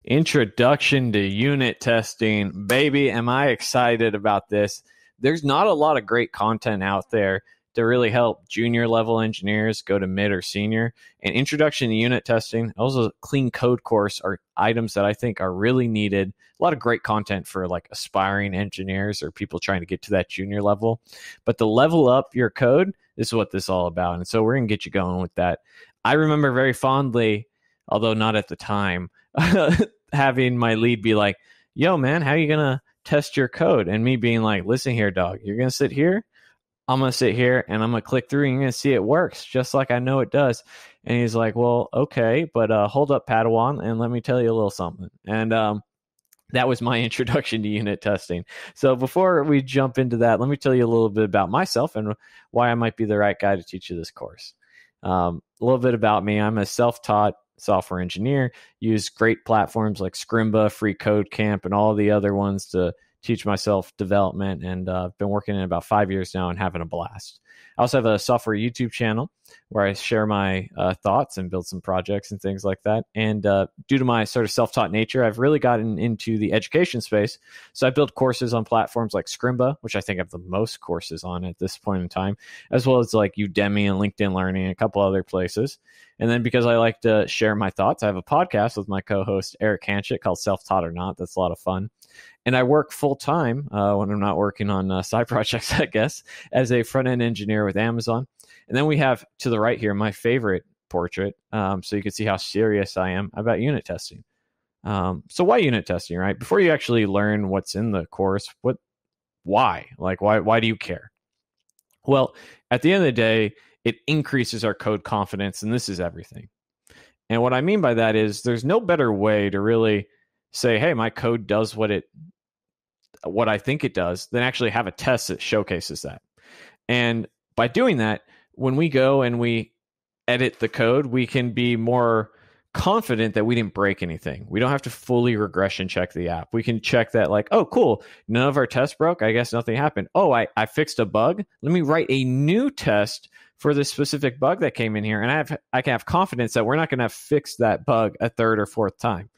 Introduction to unit testing. Baby, am I excited about this. There's not a lot of great content out there to really help junior level engineers go to mid or senior. And introduction to unit testing, also clean code course, are items that I think are really needed. A lot of great content for like aspiring engineers or people trying to get to that junior level. But to level up your code, this is what this is all about. And so we're going to get you going with that. I remember very fondly, although not at the time, having my lead be like, yo, man, how are you going to test your code? And me being like, listen here, dog, you're going to sit here. I'm going to sit here and I'm going to click through and you're going to see it works just like I know it does. And he's like, well, okay, but hold up, Padawan, and let me tell you a little something. And that was my introduction to unit testing. So before we jump into that, let me tell you a little bit about myself and why I might be the right guy to teach you this course. A little bit about me. I'm a self-taught software engineer, use great platforms like Scrimba, Free Code Camp, and all the other ones to teach myself development. And I've been working in about 5 years now and having a blast. I also have a software YouTube channel where I share my thoughts and build some projects and things like that. And due to my sort of self-taught nature, I've really gotten into the education space. So I build courses on platforms like Scrimba, which I think I have the most courses on at this point in time, as well as like Udemy and LinkedIn Learning and a couple other places. And then because I like to share my thoughts, I have a podcast with my co-host Eric Hanchett called Self-Taught or Not. That's a lot of fun. And I work full-time when I'm not working on side projects, I guess, as a front-end engineer with Amazon. And then we have to the right here my favorite portrait, so you can see how serious I am about unit testing. So why unit testing, right? Before you actually learn what's in the course, why? Like, why do you care? Well, at the end of the day, it increases our code confidence, and this is everything. And what I mean by that is there's no better way to really say, hey, my code does what I think it does, than actually have a test that showcases that. And by doing that, when we go and we edit the code, we can be more confident that we didn't break anything. We don't have to fully regression check the app. We can check that like, oh, cool, none of our tests broke. I guess nothing happened. Oh, I fixed a bug. Let me write a new test for this specific bug that came in here. And I can have confidence that we're not going to have fixed that bug a third or fourth time.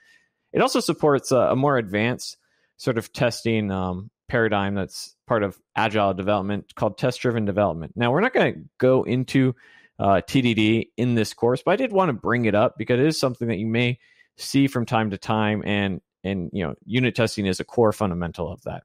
It also supports a more advanced sort of testing paradigm that's part of agile development called test-driven development. Now, we're not going to go into TDD in this course, but I did want to bring it up because it is something that you may see from time to time, and unit testing is a core fundamental of that.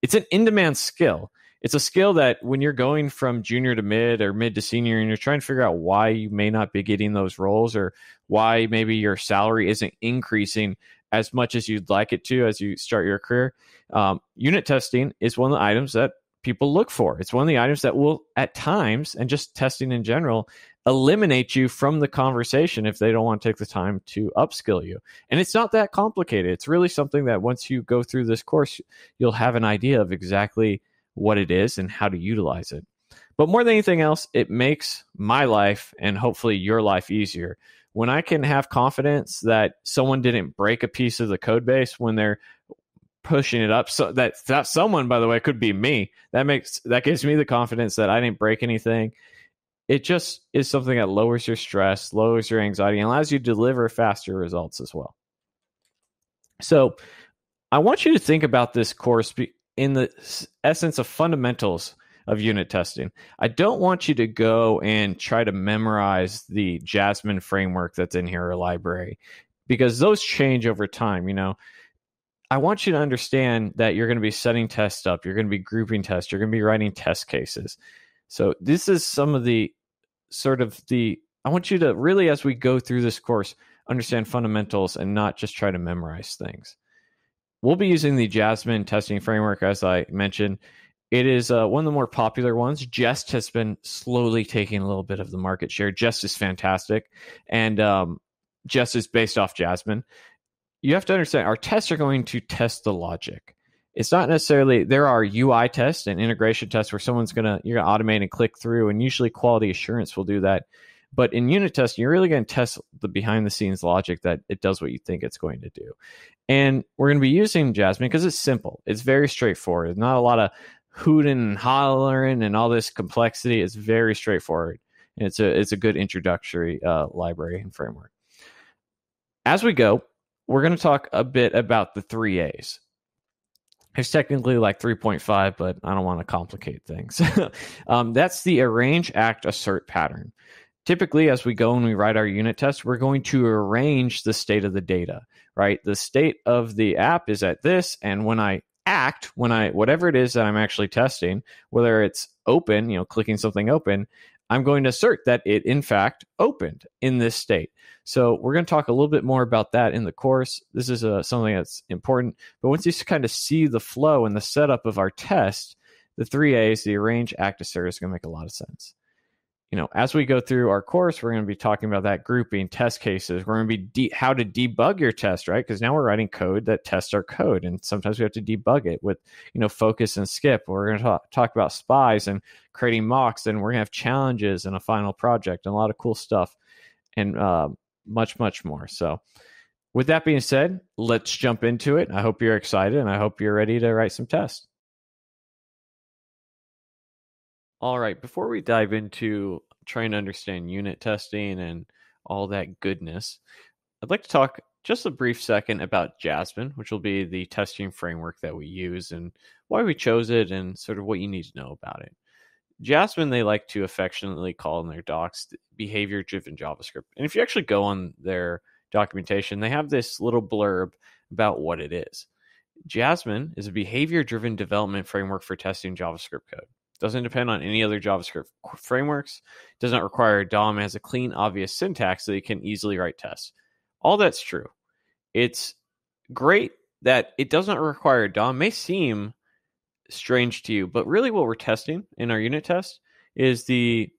It's an in-demand skill. It's a skill that when you're going from junior to mid or mid to senior and you're trying to figure out why you may not be getting those roles or why maybe your salary isn't increasing as much as you'd like it to as you start your career, unit testing is one of the items that people look for. It's one of the items that will, at times, and just testing in general, eliminate you from the conversation if they don't want to take the time to upskill you. And it's not that complicated. It's really something that once you go through this course, you'll have an idea of exactly what it is and how to utilize it. But more than anything else, it makes my life and hopefully your life easier. When I can have confidence that someone didn't break a piece of the code base when they're pushing it up, so that someone, by the way, could be me. That gives me the confidence that I didn't break anything. It just is something that lowers your stress, lowers your anxiety, and allows you to deliver faster results as well. So I want you to think about this course in the essence of fundamentals of unit testing. I don't want you to go and try to memorize the Jasmine framework that's in here or library, because those change over time. I want you to understand that you're going to be setting tests up, you're going to be grouping tests, you're going to be writing test cases. So this is some of the I want you to really, as we go through this course, understand fundamentals and not just try to memorize things. We'll be using the Jasmine testing framework, as I mentioned. It is one of the more popular ones. Jest has been slowly taking a little bit of the market share. Jest is fantastic. And Jest is based off Jasmine. You have to understand, our tests are going to test the logic. It's not necessarily, there are UI tests and integration tests where you're going to automate and click through, and usually quality assurance will do that. But in unit testing, you're really going to test the behind the scenes logic that it does what you think it's going to do. And we're going to be using Jasmine because it's simple. It's very straightforward. There's not a lot of hooting and hollering and all this complexity. It's very straightforward. And it's a good introductory library and framework. As we go, we're going to talk a bit about the 3A's. There's technically like 3.5, but I don't want to complicate things. That's the arrange, act, assert pattern. Typically, as we go and we write our unit test, we're going to arrange the state of the data, right? The state of the app is at this, and when I act, whatever it is that I'm actually testing, whether it's open, clicking something open, I'm going to assert that it in fact opened in this state. So we're going to talk a little bit more about that in the course. This is something that's important. But once you kind of see the flow and the setup of our test, the 3A's, the arrange, act, assert, is going to make a lot of sense. As we go through our course, we're going to be talking about that grouping, test cases. We're going to be how to debug your test, right? Because now we're writing code that tests our code, and sometimes we have to debug it with, focus and skip. We're going to talk about spies and creating mocks, and we're going to have challenges and a final project and a lot of cool stuff, and much, much more. So with that being said, let's jump into it. I hope you're excited, and I hope you're ready to write some tests. All right, before we dive into trying to understand unit testing and all that goodness, I'd like to talk just a brief second about Jasmine, which will be the testing framework that we use and why we chose it and sort of what you need to know about it. Jasmine, they like to affectionately call in their docs behavior-driven JavaScript. And if you actually go on their documentation, they have this little blurb about what it is. Jasmine is a behavior-driven development framework for testing JavaScript code. Doesn't depend on any other JavaScript frameworks. Does not require DOM. It has a clean, obvious syntax so you can easily write tests. All that's true. It's great that it doesn't require DOM. May seem strange to you, but really what we're testing in our unit test is the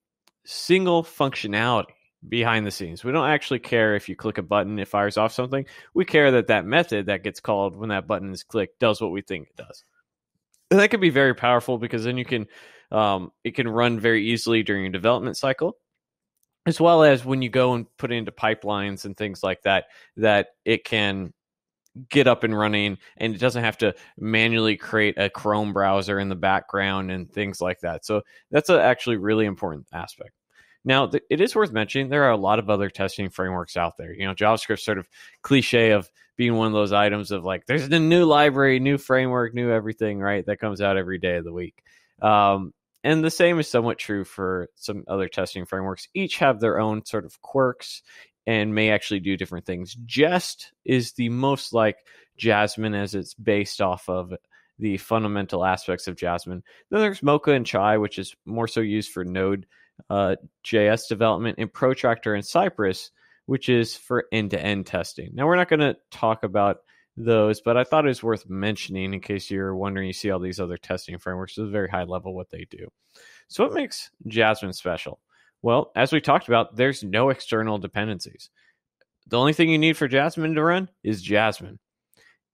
single functionality behind the scenes. We don't actually care if you click a button, it fires off something. We care that that method that gets called when that button is clicked does what we think it does. And that can be very powerful because then you can it can run very easily during your development cycle, as well as when you go and put it into pipelines and things like that, that it can get up and running and it doesn't have to manually create a Chrome browser in the background and things like that. So that's actually really important aspect. Now, it is worth mentioning there are a lot of other testing frameworks out there. JavaScript's sort of cliche of being one of those items of like, there's a new library, new framework, new everything, right? That comes out every day of the week. And the same is somewhat true for some other testing frameworks. Each have their own sort of quirks and may actually do different things. Jest is the most like Jasmine as it's based off of the fundamental aspects of Jasmine. Then there's Mocha and Chai, which is more so used for Node JS development, and Protractor and Cypress, which is for end-to-end testing. Now, we're not going to talk about those, but I thought it was worth mentioning in case you're wondering, you see all these other testing frameworks. It's very high level what they do. So what makes Jasmine special? Well, as we talked about, there's no external dependencies. The only thing you need for Jasmine to run is Jasmine.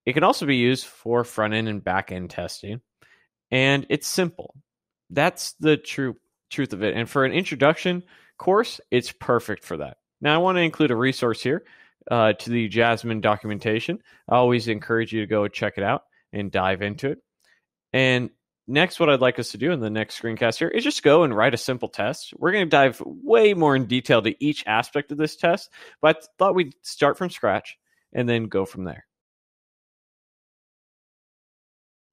It can also be used for front-end and back-end testing, and it's simple. That's the truth of it. And for an introduction course, it's perfect for that. Now, I want to include a resource here to the Jasmine documentation. I always encourage you to go check it out and dive into it. And next, what I'd like us to do in the next screencast here is just go and write a simple test. We're going to dive way more in detail to each aspect of this test, but I thought we'd start from scratch and then go from there.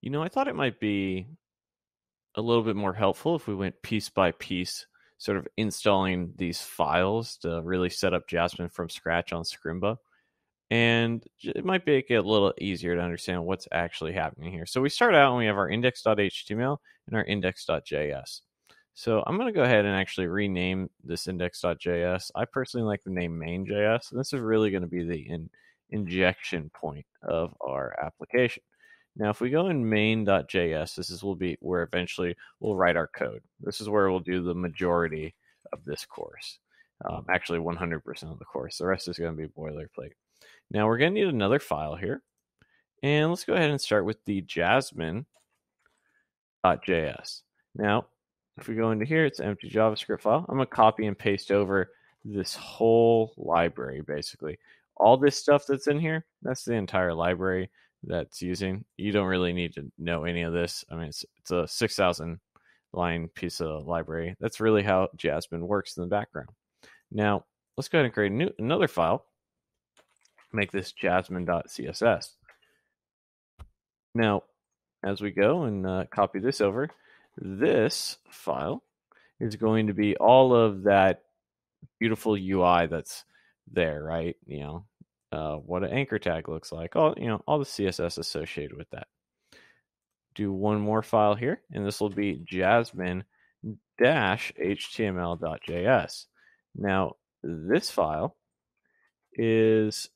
I thought it might be a little bit more helpful if we went piece by piece, sort of installing these files to really set up Jasmine from scratch on Scrimba. And it might make it a little easier to understand what's actually happening here. So we start out and we have our index.html and our index.js. So I'm going to go ahead and actually rename this index.js. I personally like the name main.js, and this is really going to be the injection point of our application. Now, if we go in main.js, this will be where eventually we'll write our code. This is where we'll do the majority of this course. Actually, 100% of the course. The rest is going to be boilerplate. Now, we're going to need another file here. And let's go ahead and start with the jasmine.js. Now, if we go into here, it's an empty JavaScript file. I'm going to copy and paste over this whole library, basically. All this stuff that's in here, that's the entire library that's using. You don't really need to know any of this. I mean, it's a 6,000 line piece of library. That's really how Jasmine works in the background. Now, let's go ahead and create another file. make this jasmine.css. Now, as we go and copy this over, this file is going to be all of that beautiful UI that's there, right? What an anchor tag looks like, all the CSS associated with that. Do one more file here, and this will be jasmine-html.js. Now, this file is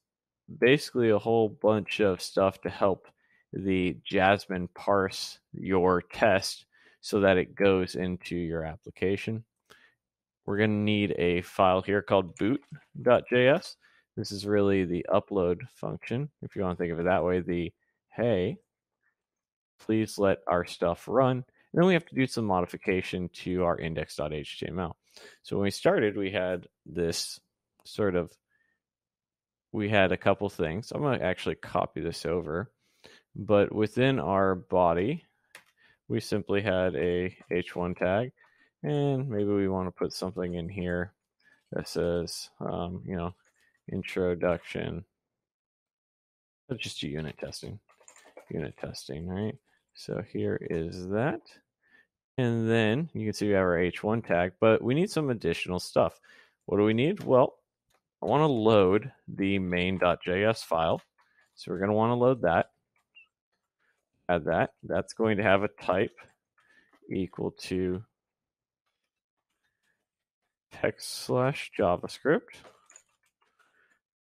basically a whole bunch of stuff to help the Jasmine parse your test so that it goes into your application. We're going to need a file here called boot.js. This is really the upload function, if you want to think of it that way. The hey, please let our stuff run. And then we have to do some modification to our index.html. So when we started, we had this we had a couple things. I'm going to actually copy this over. But within our body, we simply had a h1 tag. And maybe we want to put something in here that says, introduction. That's just unit testing, right? So here is that. And then you can see we have our h1 tag, but we need some additional stuff. What do we need? Well, I want to load the main.js file. So we're going to want to load that. Add that. That's going to have a type equal to text/JavaScript.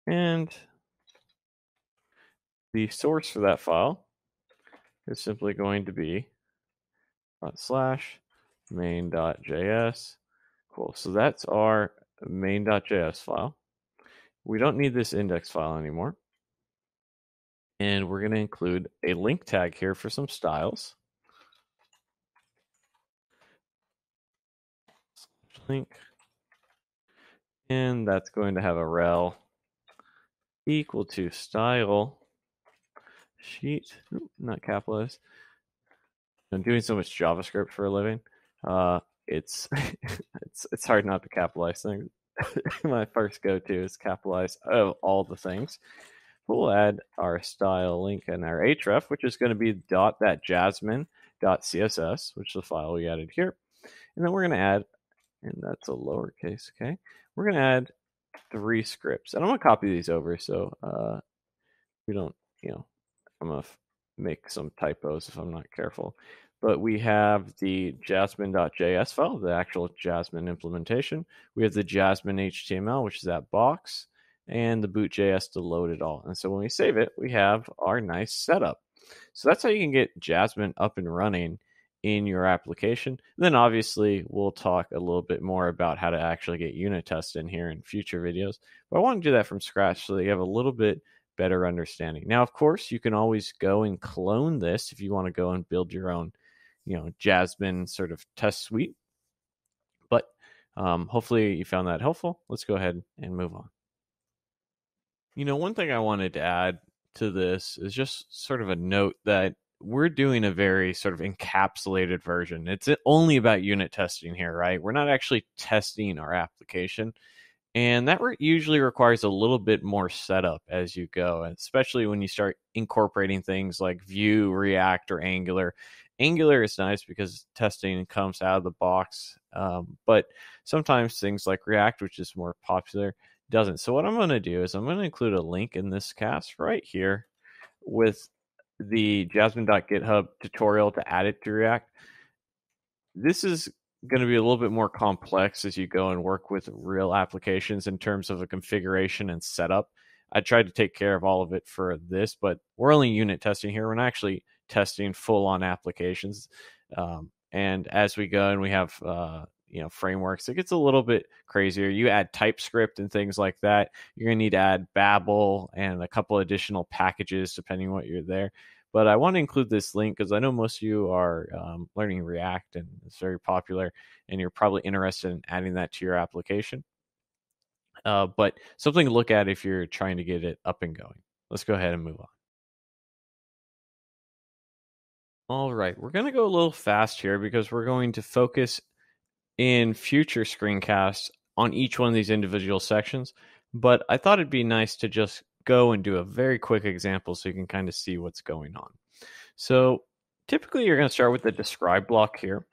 And the source for that file is simply going to be /main.js. Cool. So that's our main.js file. We don't need this index file anymore. And we're going to include a link tag here for some styles. Link. And that's going to have a rel equal to style sheet. Not capitalized. I'm doing so much JavaScript for a living. It's it's hard not to capitalize things. My first go-to is capitalize all the things. We'll add our style link and our href, which is going to be .jasmine.css, which is the file we added here. And then we're going to add, and that's a lowercase, okay? We're going to add 3 scripts. And I'm going to copy these over so we don't, I'm going to make some typos if I'm not careful. But we have the jasmine.js file, the actual Jasmine implementation. We have the Jasmine HTML, which is that box, and the boot.js to load it all. And so when we save it, we have our nice setup. So that's how you can get Jasmine up and running in your application. And then obviously we'll talk a little bit more about how to actually get unit tests in here in future videos. But I want to do that from scratch so that you have a little bit better understanding. Now, of course, you can always go and clone this if you want to go and build your own, Jasmine sort of test suite. But hopefully you found that helpful. Let's go ahead and move on. One thing I wanted to add to this is just sort of a note that we're doing a very sort of encapsulated version. It's only about unit testing here, right? We're not actually testing our application. And that usually requires a little bit more setup as you go, especially when you start incorporating things like Vue, React, or Angular. Angular is nice because testing comes out of the box, but sometimes things like React, which is more popular, doesn't. So what I'm going to do is I'm going to include a link in this cast right here with the jasmine.github tutorial to add it to React. This is going to be a little bit more complex as you go and work with real applications in terms of a configuration and setup. I tried to take care of all of it for this, but we're only unit testing here. We're not actually testing full-on applications. And as we go and we have frameworks, it gets a little bit crazier. You add TypeScript and things like that. You're going to need to add Babel and a couple additional packages depending on what you're there. But I want to include this link because I know most of you are learning React and it's very popular and you're probably interested in adding that to your application. But something to look at if you're trying to get it up and going. Let's go ahead and move on. All right, we're going to go a little fast here because we're going to focus in future screencasts on each one of these individual sections. But I thought it'd be nice to just go and do a very quick example so you can kind of see what's going on. So typically you're going to start with the describe block here.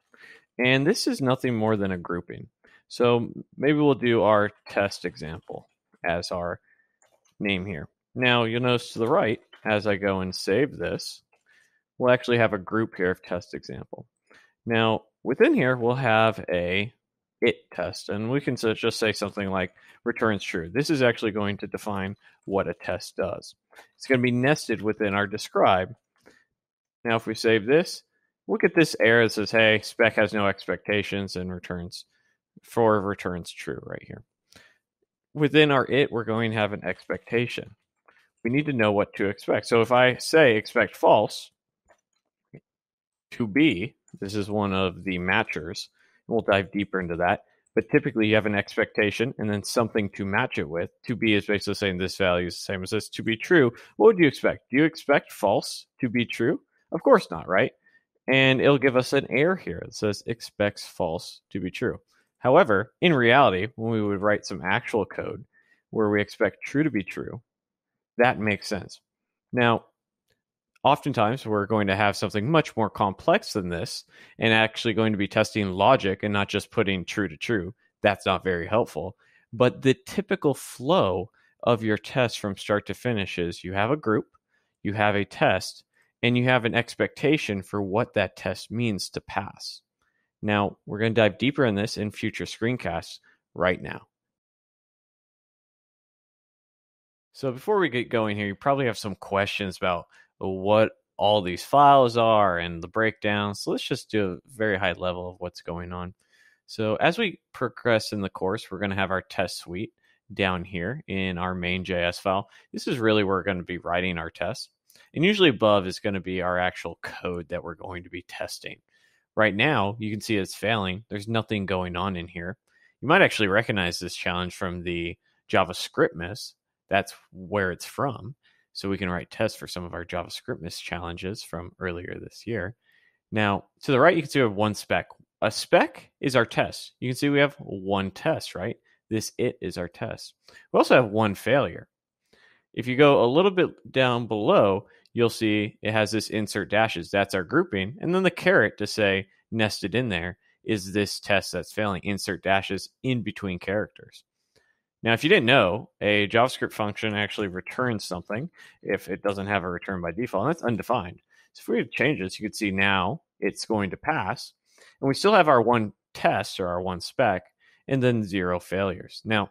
And this is nothing more than a grouping. So maybe we'll do our test example as our name here. Now you'll notice to the right, as I go and save this, we'll actually have a group here of test example. Now within here, we'll have a it test, and we can just say something like returns true. This is actually going to define what a test does. It's going to be nested within our describe. Now if we save this, we'll get this error that says, hey, spec has no expectations and returns true right here. Within our it, we're going to have an expectation. We need to know what to expect. So if I say expect false, to be, this is one of the matchers. We'll dive deeper into that. But typically you have an expectation and then something to match it with. To be is basically saying this value is the same as this. To be true, what would you expect? Do you expect false to be true? Of course not, right? And it'll give us an error here that says expects false to be true. However, in reality, when we would write some actual code where we expect true to be true, that makes sense. Now, oftentimes we're going to have something much more complex than this and actually going to be testing logic and not just putting true to true. That's not very helpful. But the typical flow of your test from start to finish is you have a group, you have a test, and you have an expectation for what that test means to pass. Now, we're going to dive deeper in this in future screencasts right now. So before we get going here, you probably have some questions about what all these files are and the breakdown. So let's just do a very high level of what's going on. So as we progress in the course, we're going to have our test suite down here in our main.js file. This is really where we're going to be writing our tests. And usually above is going to be our actual code that we're going to be testing. Right now, you can see it's failing. There's nothing going on in here. You might actually recognize this challenge from the JavaScript miss. That's where it's from. So we can write tests for some of our JavaScript miss challenges from earlier this year. Now, to the right, you can see we have one spec. A spec is our test. You can see we have one test, right? This it is our test. We also have one failure. If you go a little bit down below, you'll see it has this insert dashes. That's our grouping. And then the caret to say nested in there is this test that's failing. Insert dashes in between characters. Now, if you didn't know, a JavaScript function actually returns something if it doesn't have a return by default, and that's undefined. So if we change this, you can see now it's going to pass. And we still have our one test or our one spec, and then 0 failures. Now,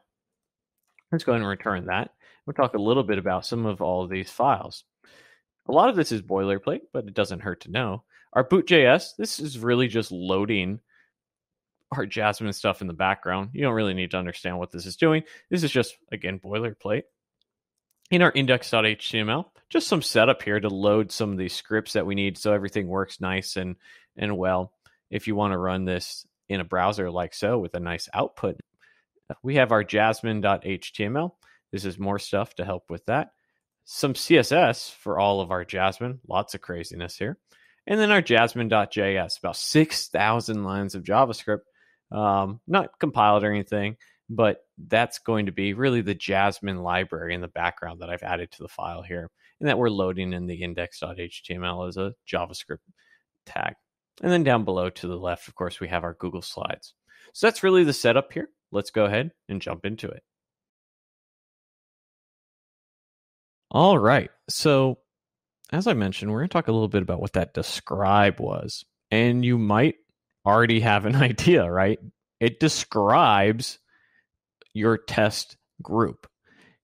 let's go ahead and return that. We'll talk a little bit about some of all of these files. A lot of this is boilerplate, but it doesn't hurt to know. Our boot.js, this is really just loading our Jasmine stuff in the background. You don't really need to understand what this is doing. This is just, again, boilerplate. In our index.html, just some setup here to load some of these scripts that we need so everything works nice and well. If you want to run this in a browser like so with a nice output, we have our jasmine.html. This is more stuff to help with that. Some CSS for all of our Jasmine. Lots of craziness here. And then our jasmine.js, about 6,000 lines of JavaScript. Not compiled or anything, but that's going to be really the Jasmine library in the background that I've added to the file here, and that we're loading in the index.html as a JavaScript tag. And then down below to the left, of course, we have our Google Slides. So that's really the setup here. Let's go ahead and jump into it. All right. So as I mentioned, we're going to talk a little bit about what that describe was. And you might already have an idea, right? It describes your test group.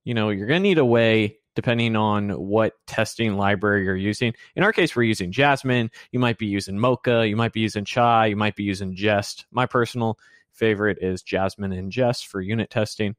You know, you're going to need a way, depending on what testing library you're using. In our case, we're using Jasmine. You might be using Mocha. You might be using Chai. You might be using Jest. My personal favorite is Jasmine and Jest for unit testing.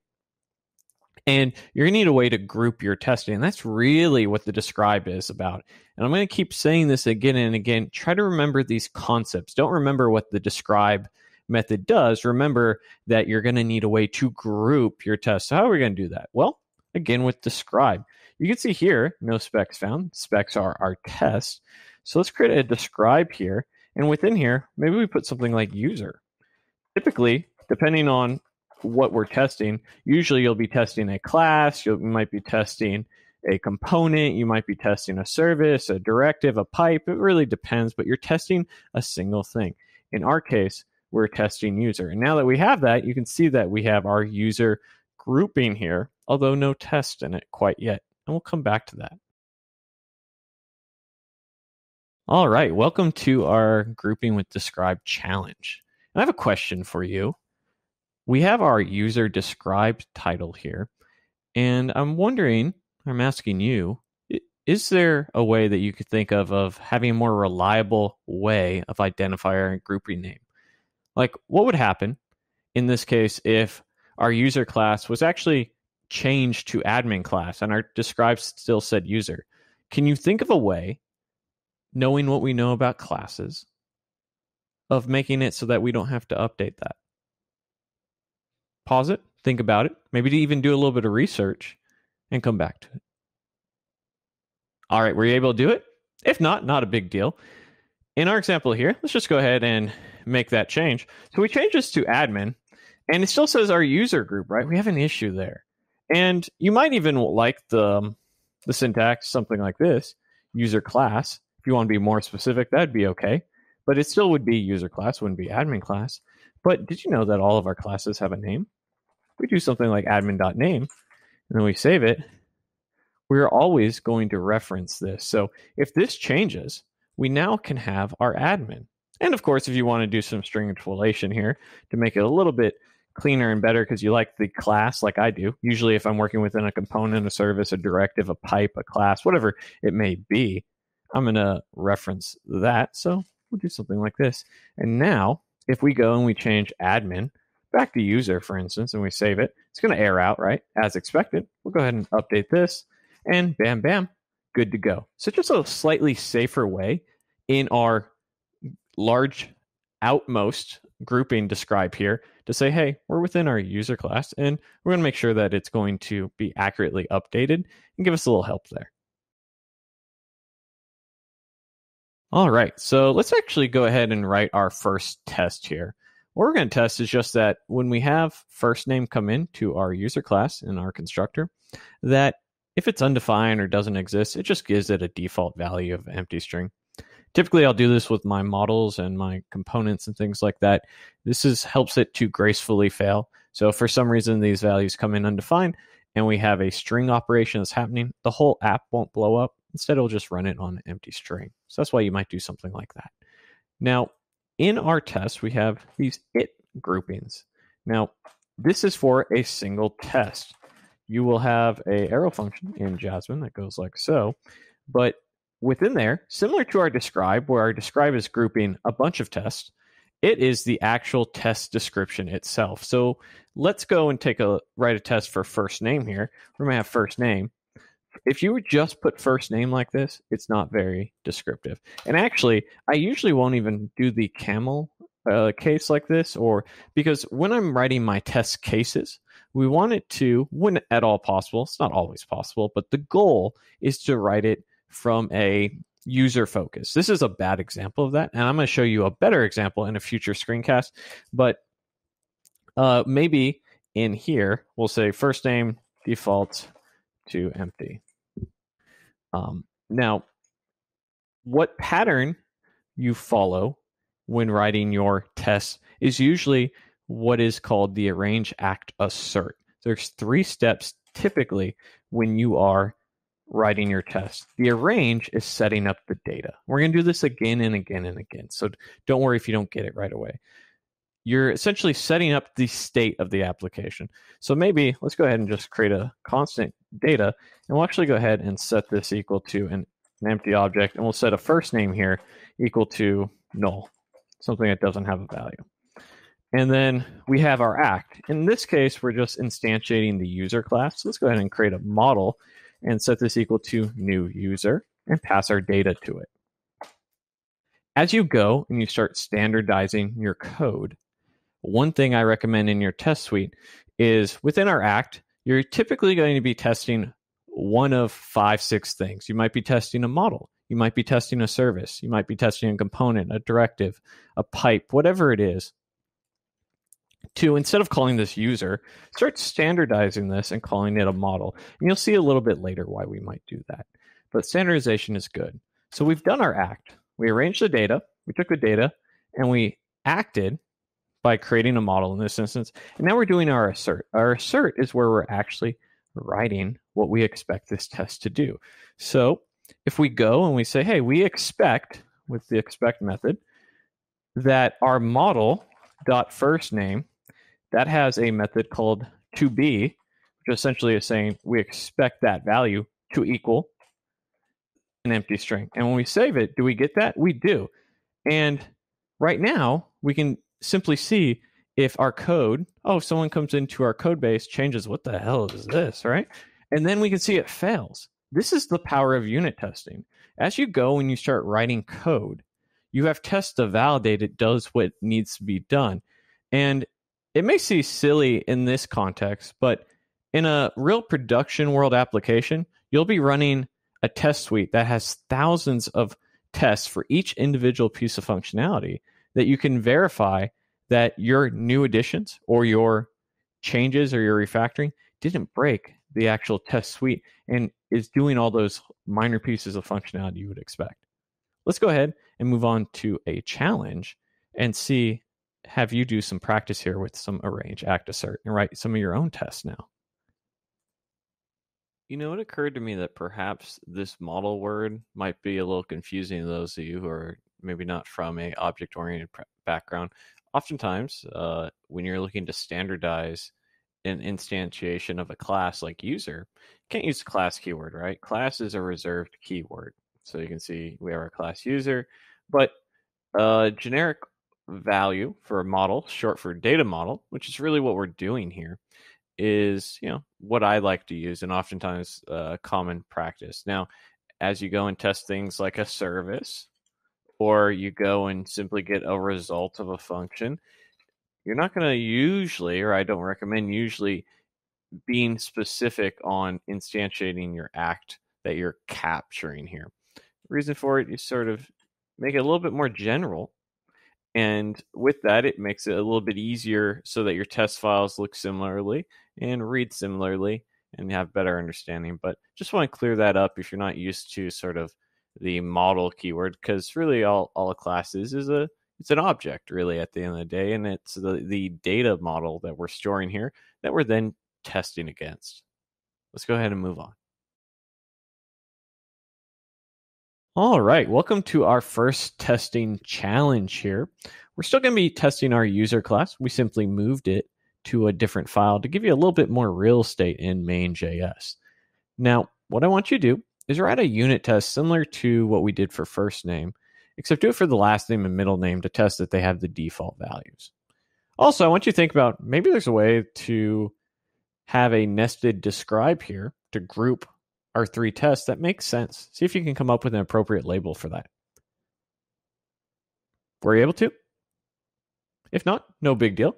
And you're going to need a way to group your testing. And that's really what the describe is about. And I'm going to keep saying this again and again. Try to remember these concepts. Don't remember what the describe method does. Remember that you're going to need a way to group your tests. So how are we going to do that? Well, again, with describe. You can see here, no specs found. Specs are our test. So let's create a describe here. And within here, maybe we put something like user. Typically, depending on what we're testing, usually you'll be testing a class, you might be testing a component, you might be testing a service, a directive, a pipe. It really depends, but you're testing a single thing. In our case, we're testing user. And now that we have that, you can see that we have our user grouping here, although no test in it quite yet. And we'll come back to that. All right, welcome to our grouping with describe challenge. And I have a question for you. We have our user described title here, and I'm asking you, is there a way that you could think of having a more reliable way of identifier and grouping name? Like, what would happen in this case if our user class was actually changed to admin class and our describe still said user? Can you think of a way, knowing what we know about classes, of making it so that we don't have to update that? Pause it, think about it, maybe to even do a little bit of research and come back to it. All right, were you able to do it? If not, not a big deal. In our example here, let's just go ahead and make that change. So we change this to admin, and it still says our user group, right? We have an issue there. And you might even like the syntax, something like this, user class. If you want to be more specific, that'd be okay. But it still would be user class, wouldn't be admin class. But did you know that all of our classes have a name? If we do something like admin.name, and then we save it, we're always going to reference this. So if this changes, we now can have our admin. And of course, if you want to do some string interpolation here to make it a little bit cleaner and better because you like the class like I do, usually if I'm working within a component, a service, a directive, a pipe, a class, whatever it may be, I'm going to reference that. So we'll do something like this. And now if we go and we change admin back to user, for instance, and we save it, it's going to error out, right? As expected. We'll go ahead and update this. And bam, bam, good to go. So just a slightly safer way in our large outmost grouping describe here to say, hey, we're within our user class, and we're going to make sure that it's going to be accurately updated and give us a little help there. All right, so let's actually go ahead and write our first test here. What we're going to test is just that when we have first name come into our user class in our constructor, that if it's undefined or doesn't exist, it just gives it a default value of empty string. Typically, I'll do this with my models and my components and things like that. This helps it to gracefully fail. So if for some reason these values come in undefined and we have a string operation that's happening, the whole app won't blow up. Instead, it'll just run it on an empty string. So that's why you might do something like that. Now, in our test, we have these it groupings. Now, this is for a single test. You will have a arrow function in Jasmine that goes like so. But within there, similar to our describe, where our describe is grouping a bunch of tests, it is the actual test description itself. So let's go and write a test for first name here. We're going to have first name. If you would just put first name like this, it's not very descriptive. And actually, I usually won't even do the camel case like this, or because when I'm writing my test cases, we want it to, when at all possible, it's not always possible, but the goal is to write it from a user focus. This is a bad example of that, and I'm going to show you a better example in a future screencast. But maybe in here, we'll say first name default to empty. Now, what pattern you follow when writing your tests is usually what is called the arrange, act, assert. There's 3 steps typically when you are writing your test. The arrange is setting up the data. We're going to do this again and again and again. So don't worry if you don't get it right away. You're essentially setting up the state of the application. So maybe let's go ahead and just create a constant data, and we'll actually go ahead and set this equal to an empty object, and we'll set a first name here equal to null, something that doesn't have a value. And then we have our act. In this case, we're just instantiating the user class. So let's go ahead and create a model and set this equal to new user and pass our data to it. As you go and you start standardizing your code, one thing I recommend in your test suite is within our act, you're typically going to be testing one of 5, 6 things. You might be testing a model. You might be testing a service. You might be testing a component, a directive, a pipe, whatever it is. to, instead of calling this user, start standardizing this and calling it a model. And you'll see a little bit later why we might do that. But standardization is good. So we've done our act. We arranged the data, we took the data, and we acted by creating a model in this instance. And now we're doing our assert. Our assert is where we're actually writing what we expect this test to do. So if we go and we say, hey, we expect, with the expect method, that our model dot first name, that has a method called toBe, which essentially is saying we expect that value to equal an empty string. And when we save it, do we get that? We do. And right now, we can simply see if our code, if someone comes into our code base, changes, what the hell is this, right? And then we can see it fails. This is the power of unit testing. As you go and you start writing code, you have tests to validate it does what needs to be done. And it may seem silly in this context, but in a real production world application, you'll be running a test suite that has thousands of tests for each individual piece of functionality that you can verify that your new additions or your changes or your refactoring didn't break the actual test suite and is doing all those minor pieces of functionality you would expect. Let's go ahead and move on to a challenge and have you do some practice here with some arrange, act, assert, and write some of your own tests now. You know, it occurred to me that perhaps this model word might be a little confusing to those of you who are maybe not from a object-oriented background. Oftentimes, when you're looking to standardize an instantiation of a class like user, you can't use the class keyword, right? Class is a reserved keyword. So you can see we have our class user, but generic value for a model, short for data model, which is really what we're doing here, is what I like to use and oftentimes common practice. Now, as you go and test things like a service, or you go and simply get a result of a function, you're not going to usually, or I don't recommend usually, being specific on instantiating your act that you're capturing here. The reason for it, you sort of make it a little bit more general. And with that, it makes it a little bit easier so that your test files look similarly and read similarly and have better understanding. But just want to clear that up if you're not used to sort of the model keyword, because really all a class is it's an object really at the end of the day, and it's the data model that we're storing here that we're then testing against. Let's go ahead and move on. All right, welcome to our first testing challenge here. We're still going to be testing our user class. We simply moved it to a different file to give you a little bit more real estate in main.js. Now, what I want you to do is write a unit test similar to what we did for first name, except do it for the last name and middle name to test that they have the default values. Also, I want you to think about maybe there's a way to have a nested describe here to group our three tests that makes sense. See if you can come up with an appropriate label for that. Were you able to? If not, no big deal.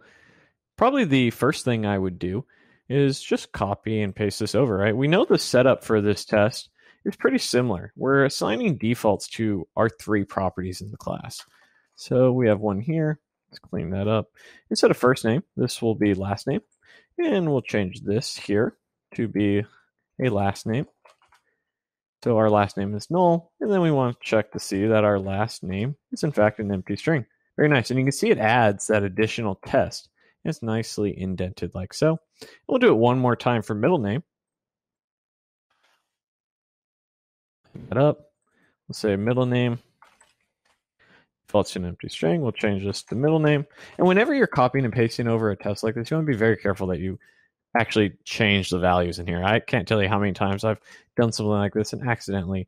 Probably the first thing I would do is just copy and paste this over, right? We know the setup for this test is pretty similar. We're assigning defaults to our three properties in the class. So we have one here. Let's clean that up. Instead of first name, this will be last name. And we'll change this here to be a last name. So our last name is null. And then we want to check to see that our last name is in fact an empty string. Very nice. And you can see it adds that additional test. It's nicely indented like so. We'll do it one more time for middle name. That up. We'll say middle name. Default's an empty string. We'll change this to middle name. And whenever you're copying and pasting over a test like this, you want to be very careful that you actually change the values in here. I can't tell you how many times I've done something like this and accidentally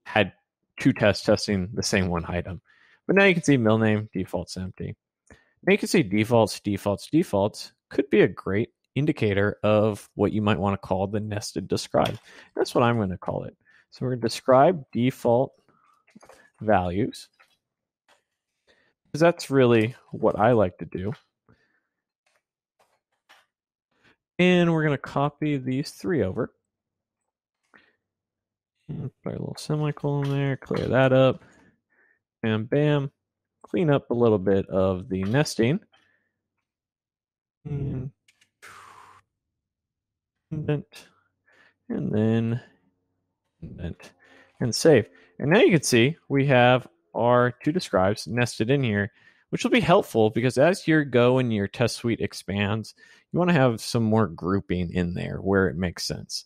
had two tests testing the same one item. But now you can see middle name, default's empty. Now you can see defaults could be a great indicator of what you might want to call the nested describe. That's what I'm going to call it. So we're going to describe default values, because that's really what I like to do. And we're going to copy these three over. And put a little semicolon there, clear that up. Bam, bam. Clean up a little bit of the nesting. and indent, and then indent, and save. And now you can see we have our toDescribes nested in here, which will be helpful because as your Go and your test suite expands, you want to have some more grouping in there where it makes sense.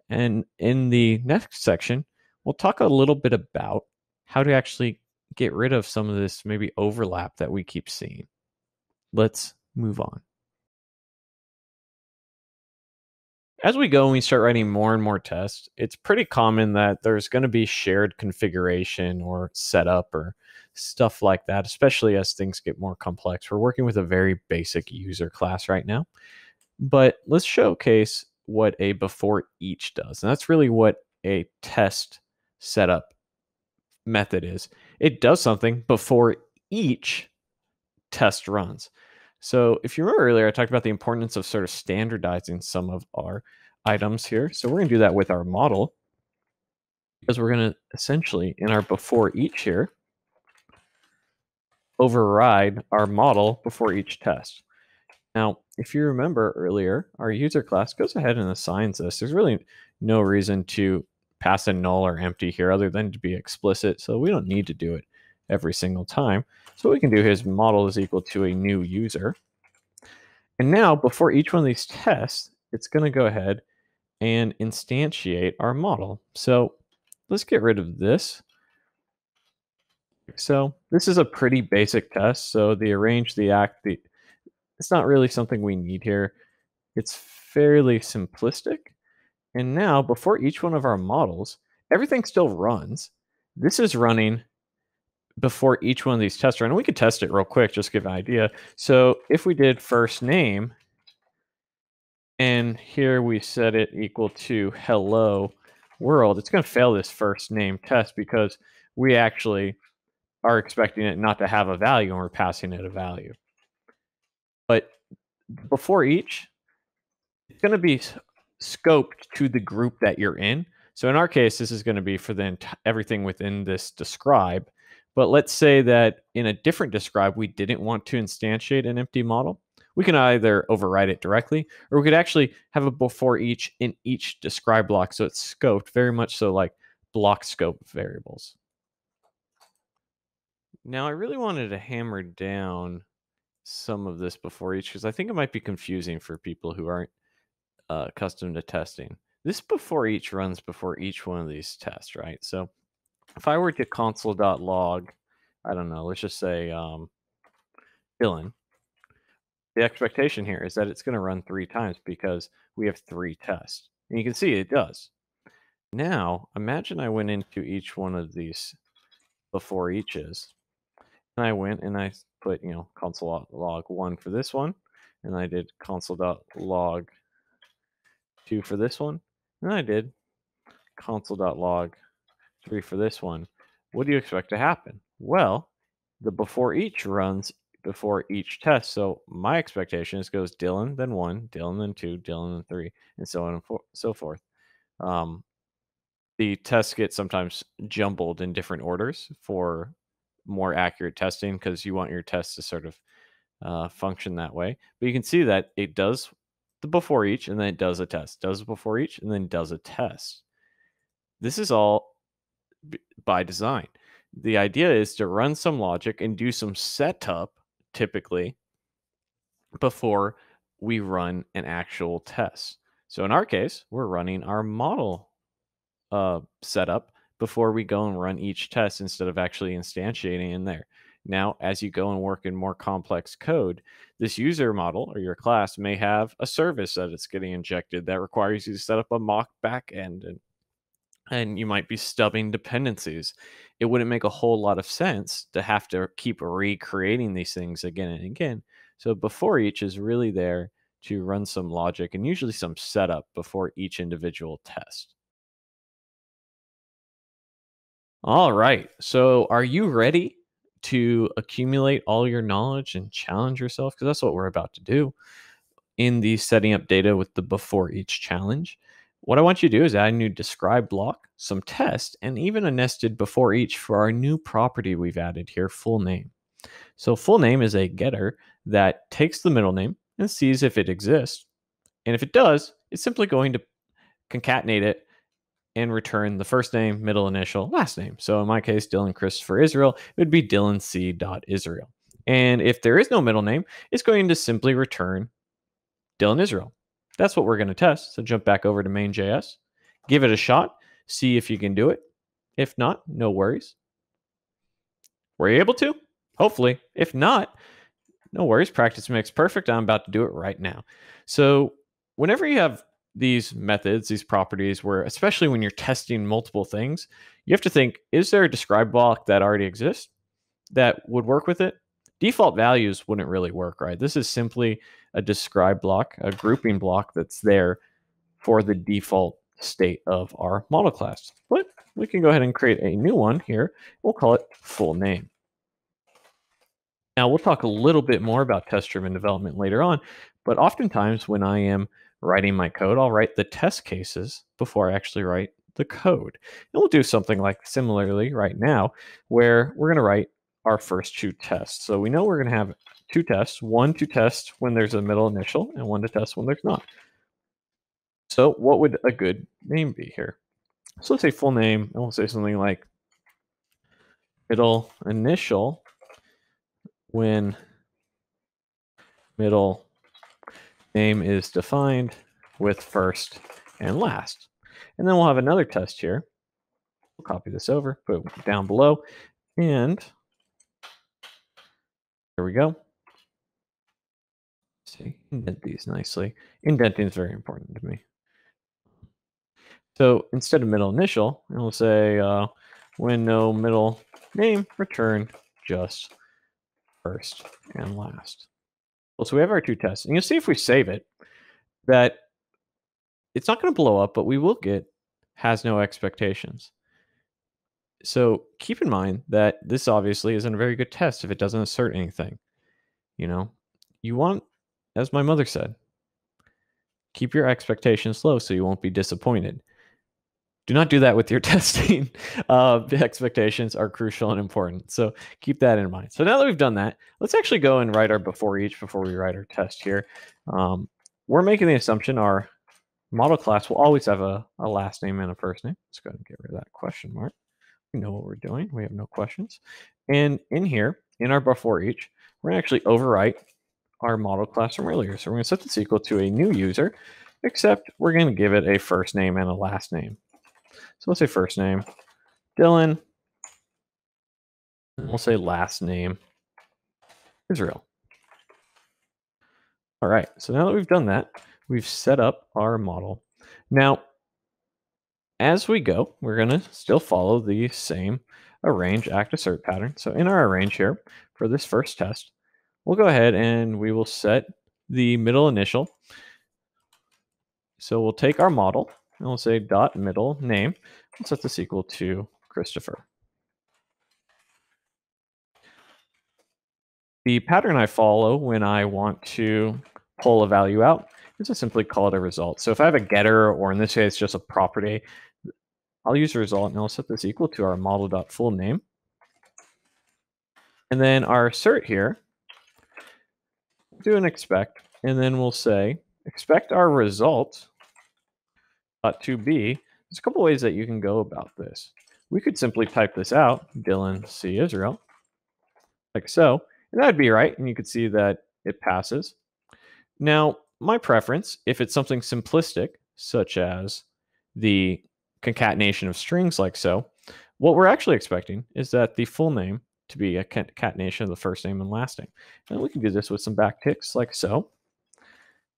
And in the next section, we'll talk a little bit about how to actually get rid of some of this maybe overlap that we keep seeing. Let's move on. As we go and we start writing more and more tests, it's pretty common that there's going to be shared configuration or setup or stuff like that, especially as things get more complex. We're working with a very basic user class right now, but let's showcase what a beforeEach does. And that's really what a test setup method is. It does something before each test runs. So if you remember earlier, I talked about the importance of sort of standardizing some of our items here. So we're going to do that with our model because we're going to essentially, in our beforeEach here, override our model before each test. Now, if you remember earlier, our user class goes ahead and assigns this. There's really no reason to pass a null or empty here other than to be explicit. So we don't need to do it every single time. So what we can do here is model is equal to a new user. And now before each one of these tests, it's going to go ahead and instantiate our model. So let's get rid of this. So this is a pretty basic test. So the arrange, the act, it's not really something we need here. It's fairly simplistic. And now before each one of our models, everything still runs. This is running before each one of these tests run. And we could test it real quick, just to give an idea. So if we did first name, and here we set it equal to hello world, it's going to fail this first name test because we actually are expecting it not to have a value and we're passing it a value. But before each, it's going to be scoped to the group that you're in. So in our case, this is going to be for everything within this describe. But let's say that in a different describe, we didn't want to instantiate an empty model. We can either override it directly, or we could actually have a beforeEach in each describe block. So it's scoped very much so like block scope variables. Now I really wanted to hammer down some of this beforeEach because I think it might be confusing for people who aren't accustomed to testing. This beforeEach runs before each one of these tests, right? So if I were to console.log, I don't know, let's just say Dylan, the expectation here is that it's going to run 3 times because we have 3 tests. And you can see it does. Now, imagine I went into each one of these beforeEaches, and I went and I put, console.log 1 for this one, and I did console.log 2 for this one, and I did console.log 3 for this one. What do you expect to happen? Well, the beforeEach runs before each test. So my expectation is goes Dylan, then 1, Dylan, then 2, Dylan, then 3, and so on and so forth. The tests get sometimes jumbled in different orders for more accurate testing because you want your tests to sort of function that way. But you can see that it does the beforeEach and then it does a test, does beforeEach and then does a test. This is all by design. The idea is to run some logic and do some setup typically before we run an actual test. So in our case, we're running our model setup before we go and run each test instead of actually instantiating in there. Now, as you go and work in more complex code, this user model or your class may have a service that it's getting injected that requires you to set up a mock backend, and you might be stubbing dependencies. It wouldn't make a whole lot of sense to have to keep recreating these things again and again. So beforeEach is really there to run some logic and usually some setup before each individual test. All right. So are you ready to accumulate all your knowledge and challenge yourself? Because that's what we're about to do in the setting up data with the beforeEach challenge. What I want you to do is add a new describe block, some test, and even a nested beforeEach for our new property we've added here, full name. So full name is a getter that takes the middle name and sees if it exists. And if it does, it's simply going to concatenate it and return the first name, middle initial, last name. So in my case, Dylan Christopher Israel, it would be Dylan C.Israel. And if there is no middle name, it's going to simply return Dylan Israel. That's what we're going to test. So jump back over to main.js, give it a shot, see if you can do it. If not, no worries. Were you able to? Hopefully. If not, no worries. Practice makes perfect. I'm about to do it right now. So whenever you have these methods, these properties, where especially when you're testing multiple things, you have to think, is there a describe block that already exists that would work with it? Default values wouldn't really work, right? This is simply a describe block, a grouping block that's there for the default state of our model class. But we can go ahead and create a new one here. We'll call it full name. Now, we'll talk a little bit more about test-driven development later on, but oftentimes when I am writing my code, I'll write the test cases before I actually write the code. And we'll do something like similarly right now, where we're going to write our first two tests. So we know we're going to have two tests, one to test when there's a middle initial and one to test when there's not. So what would a good name be here? So let's say full name, and we'll say something like middle initial when middle name is defined with first and last. And then we'll have another test here. We'll copy this over, put it down below, and there we go. Let's see, indent these nicely. Indenting is very important to me. So instead of middle initial, we'll say when no middle name, return just first and last. Well, so we have our two tests, and you'll see if we save it that it's not going to blow up, but we will get has no expectations. So keep in mind that this obviously isn't a very good test if it doesn't assert anything. You want, as my mother said, keep your expectations low so you won't be disappointed. Do not do that with your testing. The expectations are crucial and important. So keep that in mind. So now that we've done that, let's actually go and write our beforeEach before we write our test here. We're making the assumption our model class will always have a last name and a first name. Let's go ahead and get rid of that question mark. We know what we're doing. We have no questions. And in here, in our beforeEach, we're going to actually overwrite our model class from earlier. So we're going to set this equal to a new user, except we're going to give it a first name and a last name. So let's say first name, Dylan. And we'll say last name, Israel. All right, so now that we've done that, we've set up our model. Now, as we go, we're going to still follow the same arrange act assert pattern. So in our arrange here, for this first test, we'll go ahead and we will set the middle initial. So we'll take our model, and we'll say dot middle name. We'll set this equal to Christopher. The pattern I follow when I want to pull a value out is to simply call it a result. So if I have a getter, or in this case, just a property, I'll use a result, and I'll set this equal to our model.fullName. And then our assert here, we'll do an expect, and then we'll say expect our result .toBe. There's a couple ways that you can go about this. We could simply type this out, Dylan C. Israel, like so, and that'd be right, and you could see that it passes. Now, my preference, if it's something simplistic, such as the concatenation of strings like so, what we're actually expecting is that the full name to be a concatenation of the first name and last name. And we can do this with some backticks like so.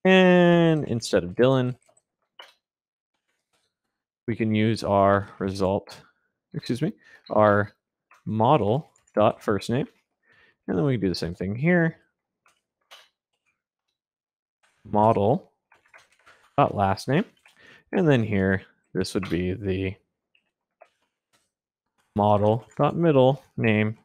And instead of Dylan, we can use our our model dot first name. And then we can do the same thing here. Model dot last name. And then here, this would be the model dot middle name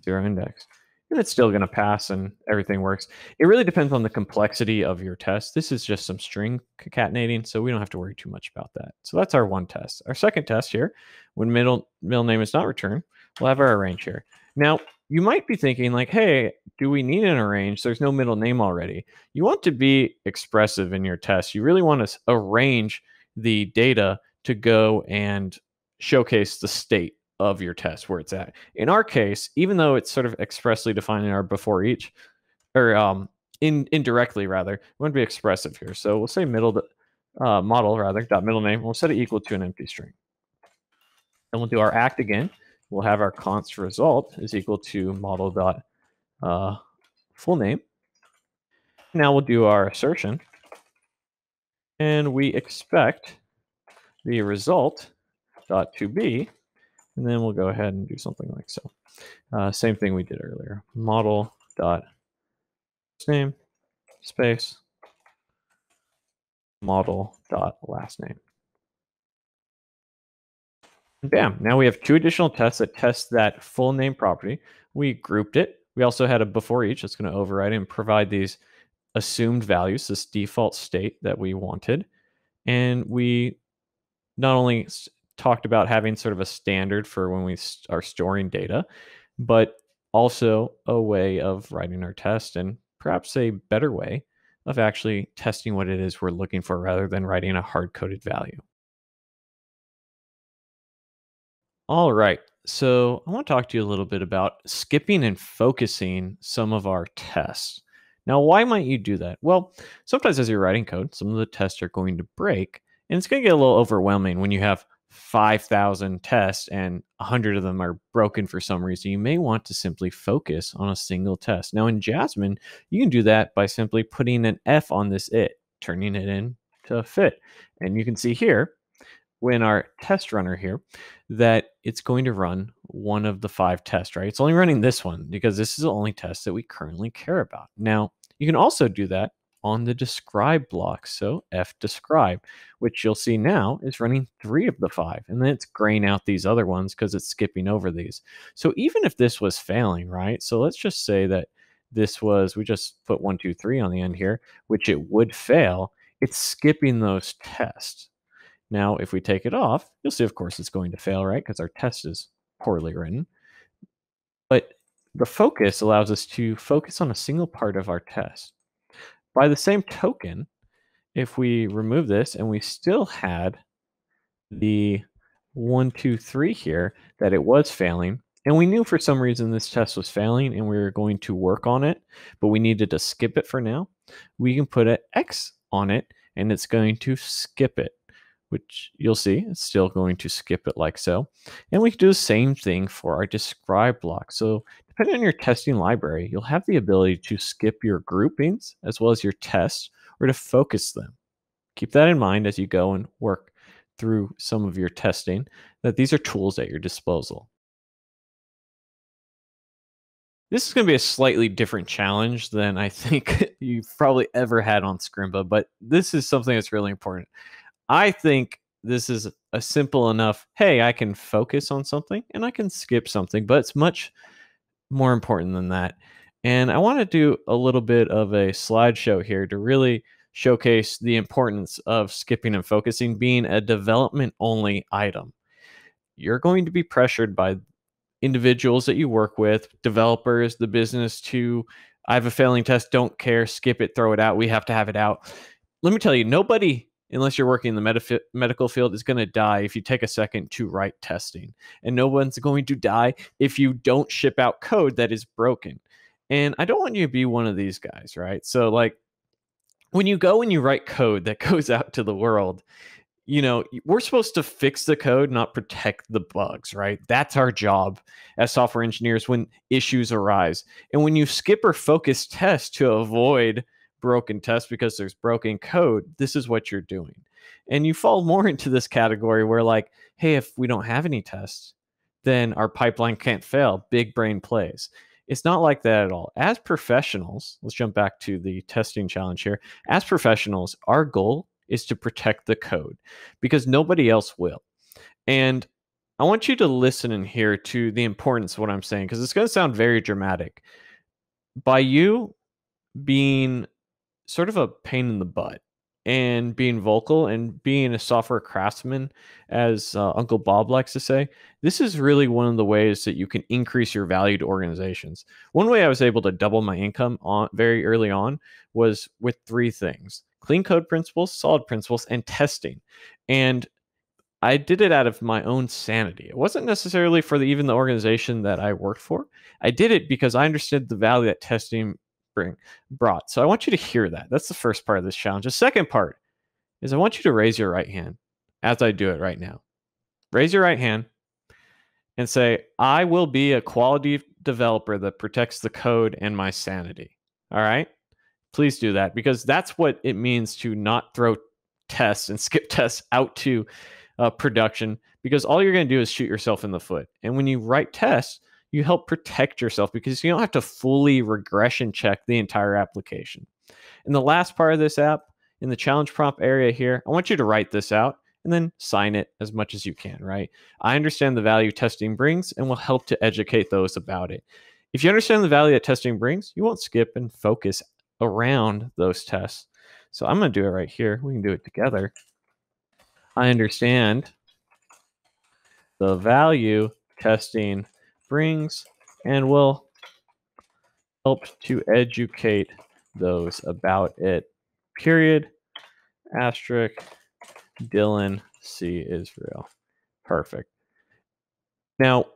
0 index. And it's still going to pass and everything works. It really depends on the complexity of your test. This is just some string concatenating, so we don't have to worry too much about that. So that's our one test. Our second test here, when middle name is not returned, we'll have our arrange here. Now, You might be thinking like, hey, do we need an arrange? There's no middle name already. You want to be expressive in your test. You really want to arrange the data to go and showcase the state of your test where it's at. In our case, even though it's sort of expressly defined in our before each, or indirectly rather, we want to be expressive here. So we'll say model rather dot middle name. We'll set it equal to an empty string. And we'll do our act again. We'll have our const result is equal to model dot full name. Now we'll do our assertion, and we expect the result dot to be, and then we'll go ahead and do something like so. Same thing we did earlier. Model dot first name space model dot last name. And bam! Now we have two additional tests that test that full name property. We grouped it. We also had a before each that's going to override and provide these assumed values, this default state that we wanted. And we not only talked about having sort of a standard for when we are storing data, but also a way of writing our test and perhaps a better way of actually testing what it is we're looking for rather than writing a hard-coded value. All right. So I want to talk to you a little bit about skipping and focusing some of our tests. Now, why might you do that? Well, sometimes as you're writing code, some of the tests are going to break, and it's going to get a little overwhelming when you have 5,000 tests and 100 of them are broken for some reason. You may want to simply focus on a single test. Now, in Jasmine, you can do that by simply putting an F on this it, turning it into a fit. And you can see here, when our test runner here, that it's going to run one of the 5 tests, right? It's only running this one because this is the only test that we currently care about. Now, you can also do that on the describe block. So fdescribe, which you'll see now is running 3 of the 5, and then it's graying out these other ones because it's skipping over these. So even if this was failing, right? So let's just say that this was, we just put 1, 2, 3 on the end here, which it would fail. It's skipping those tests. Now, if we take it off, you'll see, of course, it's going to fail, right? Because our test is poorly written. But the focus allows us to focus on a single part of our test. By the same token, if we remove this and we still had the 1, 2, 3 here, that it was failing, and we knew for some reason this test was failing and we were going to work on it, but we needed to skip it for now, we can put an X on it and it's going to skip it, which you'll see it's still going to skip it like so. And we can do the same thing for our describe block. So depending on your testing library, you'll have the ability to skip your groupings as well as your tests or to focus them. Keep that in mind as you go and work through some of your testing, that these are tools at your disposal. This is going to be a slightly different challenge than I think you've probably ever had on Scrimba, but this is something that's really important. I think this is a simple enough, hey, I can focus on something and I can skip something, but it's much more important than that. And I want to do a little bit of a slideshow here to really showcase the importance of skipping and focusing being a development only item. You're going to be pressured by individuals that you work with, developers, the business to, I have a failing test, don't care, skip it, throw it out, we have to have it out. Let me tell you, nobody, unless you're working in the medical field, is going to die if you take a second to write testing. And no one's going to die if you don't ship out code that is broken. And I don't want you to be one of these guys, right? So like when you go and you write code that goes out to the world, you know, we're supposed to fix the code, not protect the bugs, right? That's our job as software engineers when issues arise. And when you skip or focus tests to avoid broken tests because there's broken code, this is what you're doing. And you fall more into this category where like, hey, if we don't have any tests, then our pipeline can't fail. Big brain plays. It's not like that at all. As professionals, let's jump back to the testing challenge here. As professionals, our goal is to protect the code because nobody else will. And I want you to listen and hear to the importance of what I'm saying because it's going to sound very dramatic. By you being sort of a pain in the butt and being vocal and being a software craftsman, as Uncle Bob likes to say, this is really one of the ways that you can increase your value to organizations. One way I was able to double my income on very early on was with three things: clean code principles, solid principles, and testing. And I did it out of my own sanity. It wasn't necessarily for even the organization that I worked for. I did it because I understood the value that testing brought. So I want you to hear that. That's the first part of this challenge. The second part is I want you to raise your right hand as I do it right now. Raise your right hand and say, I will be a quality developer that protects the code and my sanity. All right? Please do that, because that's what it means to not throw tests and skip tests out to production, because all you're going to do is shoot yourself in the foot. And when you write tests, you help protect yourself because you don't have to fully regression check the entire application. In the last part of this app, in the challenge prompt area here, I want you to write this out and then sign it as much as you can, right? I understand the value testing brings and will help to educate those about it. If you understand the value that testing brings, you won't skip and focus around those tests. So I'm going to do it right here. We can do it together. I understand the value testing brings and will help to educate those about it. Period. Asterisk. Dylan C. Israel. Perfect. Now,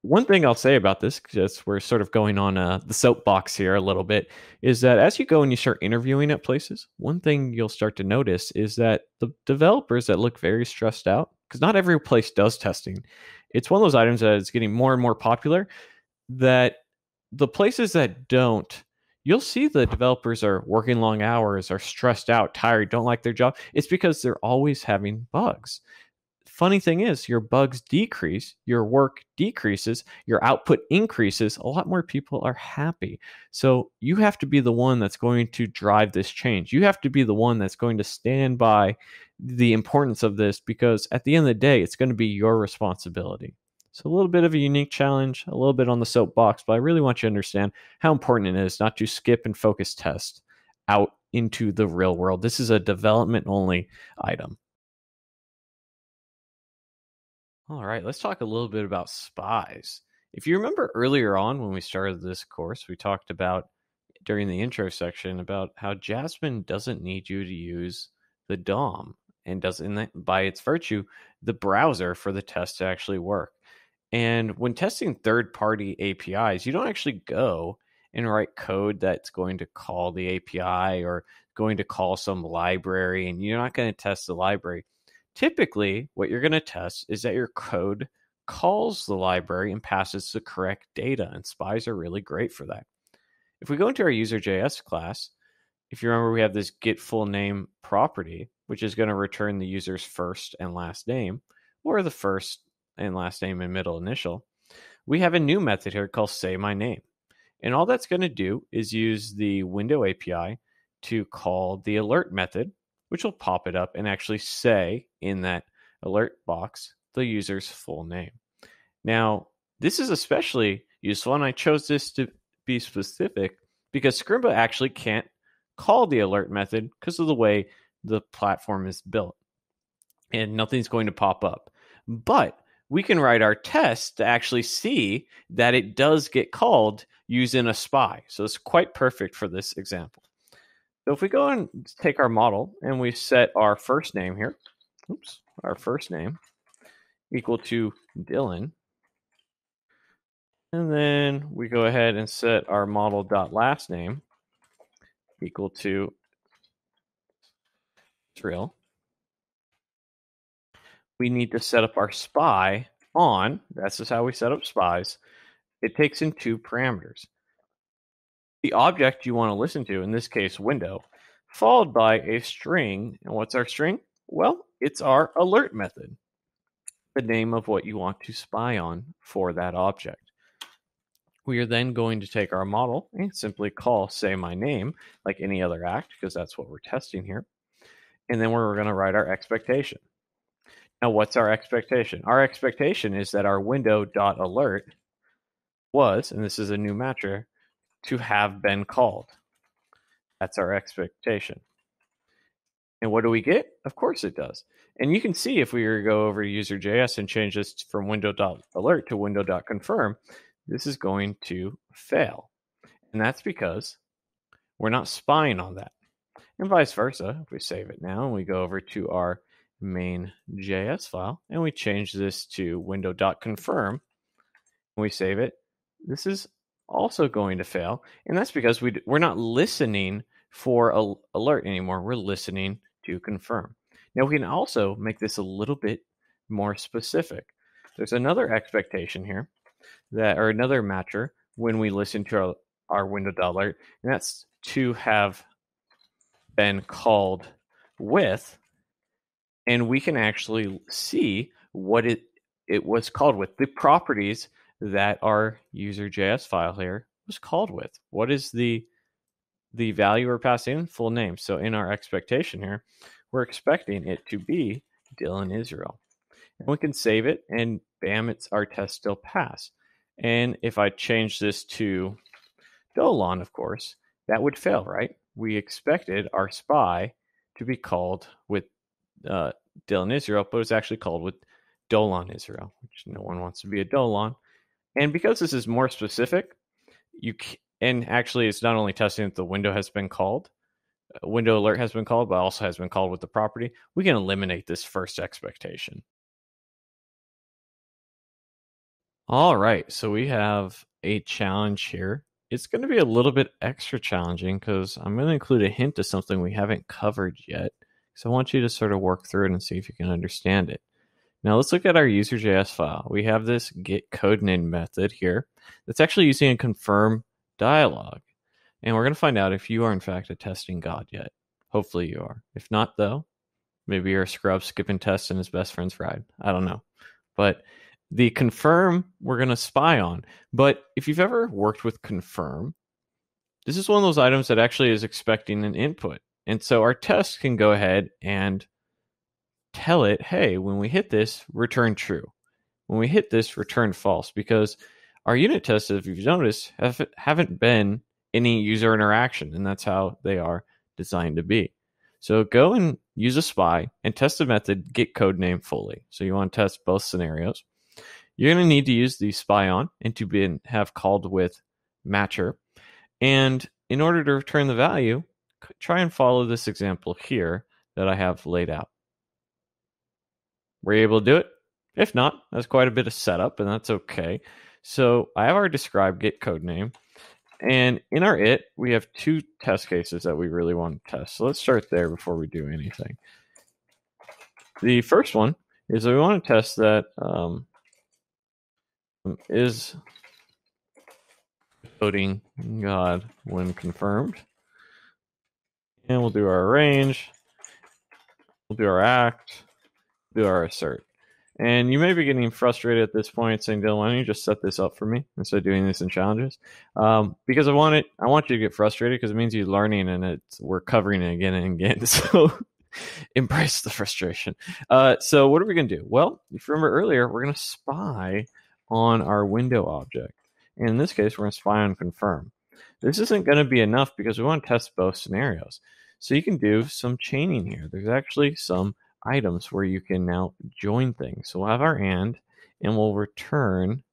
one thing I'll say about this, because we're sort of going on the soapbox here a little bit, is that as you go and you start interviewing at places, one thing you'll start to notice is that the developers that look very stressed out, because not every place does testing, it's one of those items that is getting more and more popular, that the places that don't, you'll see the developers are working long hours, are stressed out, tired, don't like their job. It's because they're always having bugs. Funny thing is, your bugs decrease, your work decreases, your output increases, a lot more people are happy. So you have to be the one that's going to drive this change. You have to be the one that's going to stand by the importance of this, because at the end of the day, it's going to be your responsibility. So a little bit of a unique challenge, a little bit on the soapbox, but I really want you to understand how important it is not to skip and focus test out into the real world. This is a development only item. All right, let's talk a little bit about spies. If you remember earlier on when we started this course, we talked about during the intro section about how Jasmine doesn't need you to use the DOM and doesn't, by its virtue, the browser for the test to actually work. And when testing third-party APIs, you don't actually go and write code that's going to call the API or going to call some library, and you're not going to test the library. Typically, what you're going to test is that your code calls the library and passes the correct data, and spies are really great for that. If we go into our user.js class, if you remember, we have this get full name property, which is going to return the user's first and last name, or the first and last name and middle initial. We have a new method here called say my name. And all that's going to do is use the window API to call the alert method, which will pop it up and actually say in that alert box the user's full name. Now, this is especially useful, and I chose this to be specific because Scrimba actually can't call the alert method because of the way the platform is built, and nothing's going to pop up. But we can write our test to actually see that it does get called using a spy. So it's quite perfect for this example. So if we go and take our model and we set our first name here, our first name equal to Dylan, and then we go ahead and set our model.last name equal to Israel. We need to set up our spy on, that's just how we set up spies. It takes in two parameters. The object you want to listen to, in this case, window, followed by a string. And what's our string? Well, it's our alert method, the name of what you want to spy on for that object. We are then going to take our model and simply call say my name like any other act, because that's what we're testing here. And then we're going to write our expectation. Now, what's our expectation? Our expectation is that our window.alert was, and this is a new matcher, to have been called. That's our expectation. And what do we get? Of course it does. And you can see if we were to go over to user.js and change this from window.alert to window.confirm, this is going to fail. And that's because we're not spying on that. And vice versa, if we save it now and we go over to our main JS file and we change this to window.confirm and we save it, this is also going to fail. And that's because we're not listening for alert anymore. We're listening to confirm. Now we can also make this a little bit more specific. There's another expectation here or another matcher when we listen to our window.alert, and that's to have been called with, and we can actually see what it was called with, the properties that our user.js file here was called with. What is the value we're passing in? Full name. So in our expectation here, we're expecting it to be Dylan Israel. And we can save it, and bam, our test still pass. And if I change this to Dolan, of course, that would fail, right? We expected our spy to be called with Dylan Israel, but it's actually called with Dolan Israel, which no one wants to be a Dolan. And because this is more specific, and actually it's not only testing that the window has been called, window alert has been called, but also has been called with the property, we can eliminate this first expectation. All right, so we have a challenge here. It's going to be a little bit extra challenging because I'm going to include a hint to something we haven't covered yet. So I want you to sort of work through it and see if you can understand it. Now let's look at our user.js file. We have this get codename method here that's actually using a confirm dialog. And we're going to find out if you are in fact a testing god yet. Hopefully you are. If not though, maybe you're a scrub skipping tests in his best friend's ride. I don't know. But the confirm we're going to spy on. But if you've ever worked with confirm, this is one of those items that actually is expecting an input. And so our test can go ahead and tell it, hey, when we hit this, return true. When we hit this, return false. Because our unit tests, if you've noticed, haven't been any user interaction. And that's how they are designed to be. So go and use a spy and test the method get codename fully. So you want to test both scenarios. You're going to need to use the spy on and to have called with matcher. And in order to return the value, try and follow this example here that I have laid out. Were you able to do it? If not, that's quite a bit of setup, and that's okay. So I have our describe get codename. And in our it, we have two test cases that we really want to test. So let's start there before we do anything. The first one is that we want to test that is coding God when confirmed. And we'll do our range. We'll do our act. Do our assert. And you may be getting frustrated at this point saying, Dylan, why don't you just set this up for me instead of doing this in challenges? Because I want you to get frustrated because it means you're learning and we're covering it again and again. So embrace the frustration. So what are we going to do? Well, if you remember earlier, we're going to spy on our window object. And in this case, we're going to spy on confirm. This isn't going to be enough because we want to test both scenarios. So you can do some chaining here. There's actually some items where you can now join things. So we'll have our and we'll return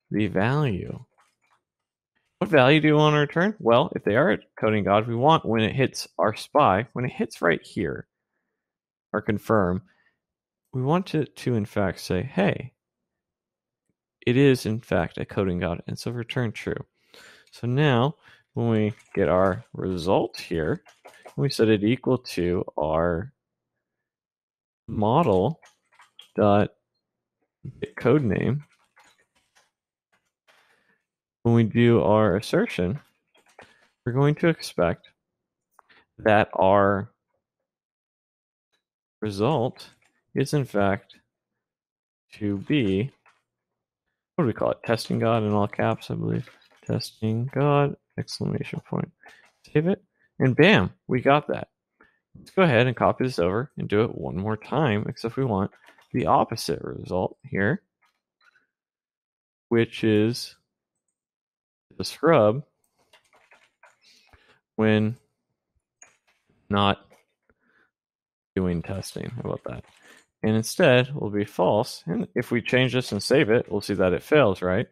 the value. What value do you want to return? Well, if they are a coding god, we want when it hits our spy, when it hits right here, our confirm, we want it to in fact say, hey, it is in fact a coding god, and so return true. So now when we get our result here, we set it equal to our model dot get codename. When we do our assertion, we're going to expect that our result is in fact to be, what do we call it? Testing God in all caps, I believe. Testing God, exclamation point. Save it, and bam, we got that. Let's go ahead and copy this over and do it one more time, except we want the opposite result here, which is the scrub when not doing testing. How about that? And instead will be false. And if we change this and save it, we'll see that it fails, right?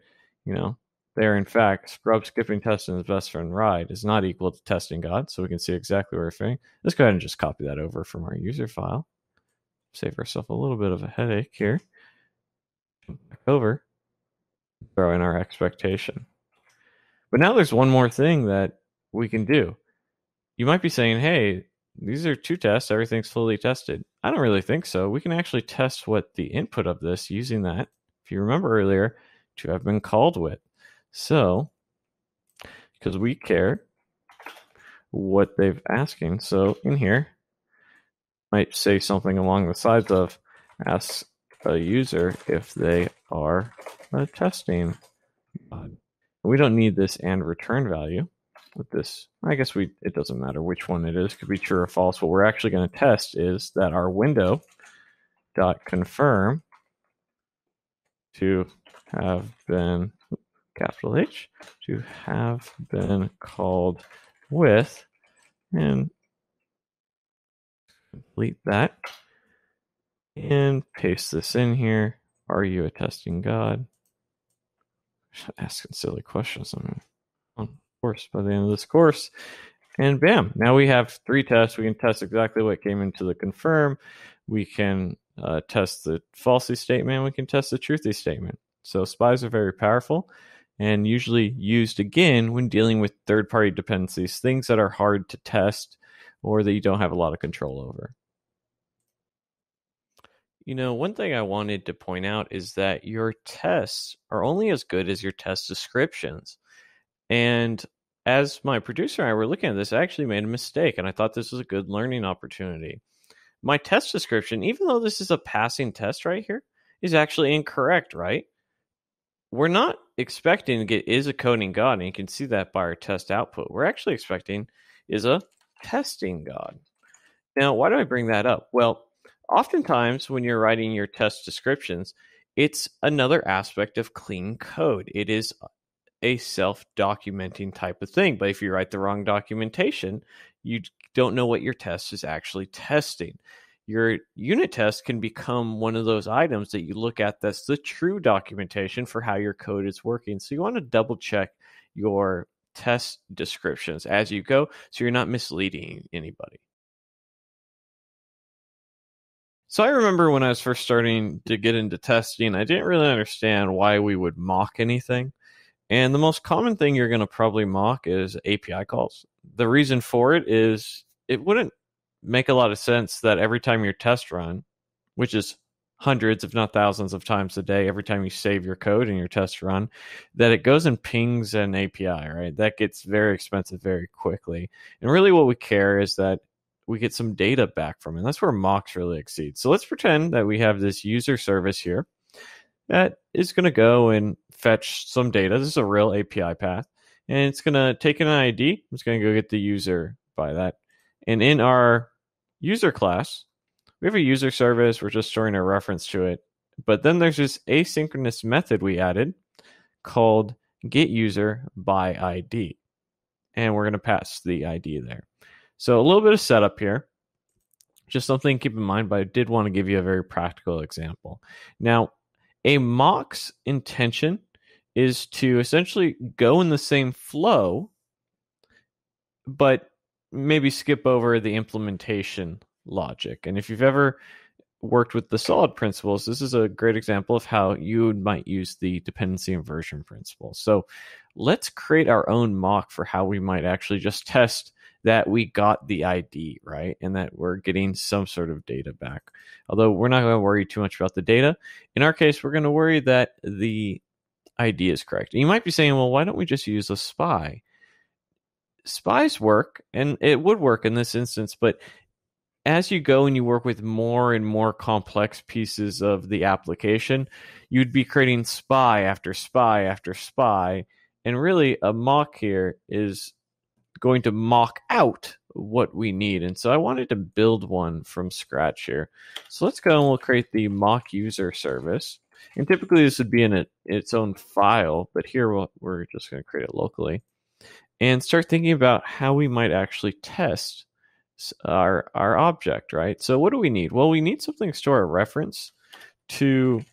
There, in fact, scrub skipping testing his best friend ride is not equal to testing God. So we can see exactly where we're failing. Let's go ahead and just copy that over from our user file. Save ourselves a little bit of a headache here. Back over, throw in our expectation. But now there's one more thing that we can do. You might be saying, hey, these are 2 tests, everything's fully tested. I don't really think so. We can actually test what the input of this using that, if you remember earlier, to have been called with. So, because we care what they've asking, so in here, might say something along the sides of ask a user if they are a testing God. We don't need this and return value with this. I guess it doesn't matter which one it is. It could be true or false. What we're actually going to test is that our window dot confirm to have been capital H to have been called with, and complete that and paste this in here. Are you a testing God? Asking silly questions. On course by the end of this course, and bam, now we have 3 tests. We can test exactly what came into the confirm. We can test the falsy statement. We can test the truthy statement. So spies are very powerful and usually used again when dealing with third-party dependencies, things that are hard to test or that you don't have a lot of control over. One thing I wanted to point out is that your tests are only as good as your test descriptions. And as my producer and I were looking at this, I actually made a mistake, and I thought this was a good learning opportunity. My test description, even though this is a passing test right here, is actually incorrect, right? We're not expecting to get is a coding God, and you can see that by our test output. We're actually expecting is a testing God. Now, why do I bring that up? Well, oftentimes when you're writing your test descriptions, it's another aspect of clean code. It is a self-documenting type of thing. But if you write the wrong documentation, you don't know what your test is actually testing. Your unit test can become one of those items that you look at that's the true documentation for how your code is working. So you want to double check your test descriptions as you go so you're not misleading anybody. So I remember when I was first starting to get into testing, I didn't really understand why we would mock anything. And the most common thing you're going to probably mock is API calls. The reason for it is it wouldn't make a lot of sense that every time your test run, which is hundreds, if not thousands of times a day, every time you save your code in your test run, that it goes and pings an API, right? That gets very expensive very quickly. And really what we care is that we get some data back from it. And that's where mocks really exceed. So let's pretend that we have this user service here that is going to go and fetch some data. This is a real API path. And it's going to take an ID. It's going to go get the user by that. And in our user class, we have a user service. We're just storing a reference to it. But then there's this asynchronous method we added called getUserById. And we're going to pass the ID there. So a little bit of setup here. Just something to keep in mind, but I did want to give you a very practical example. Now, a mock's intention is to essentially go in the same flow, but maybe skip over the implementation logic. And if you've ever worked with the solid principles, this is a great example of how you might use the dependency inversion principle. So let's create our own mock for how we might actually just test that we got the ID, right? And that we're getting some sort of data back. Although we're not going to worry too much about the data. In our case, we're going to worry that the ID is correct. And you might be saying, well, why don't we just use a spy? Spies work, and it would work in this instance, but as you go and you work with more and more complex pieces of the application, you'd be creating spy after spy after spy. And really, a mock here is going to mock out what we need. And so I wanted to build one from scratch here. So let's go and we'll create the mock user service. And typically this would be in its own file, but here we're just going to create it locally and start thinking about how we might actually test our object, right? So what do we need? Well, we need something to store a reference to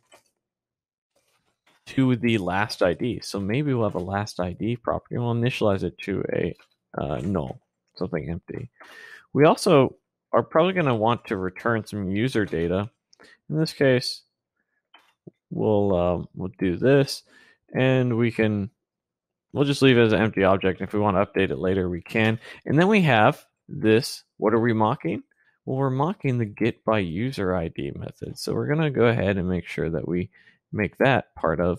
the last ID. So maybe we'll have a last ID property. We'll initialize it to a null, something empty. We also are probably going to want to return some user data. In this case, we'll do this, and we'll just leave it as an empty object. If we want to update it later, we can. And then we have this. What are we mocking? Well, we're mocking the get by user ID method. So we're going to go ahead and make sure that we make that part of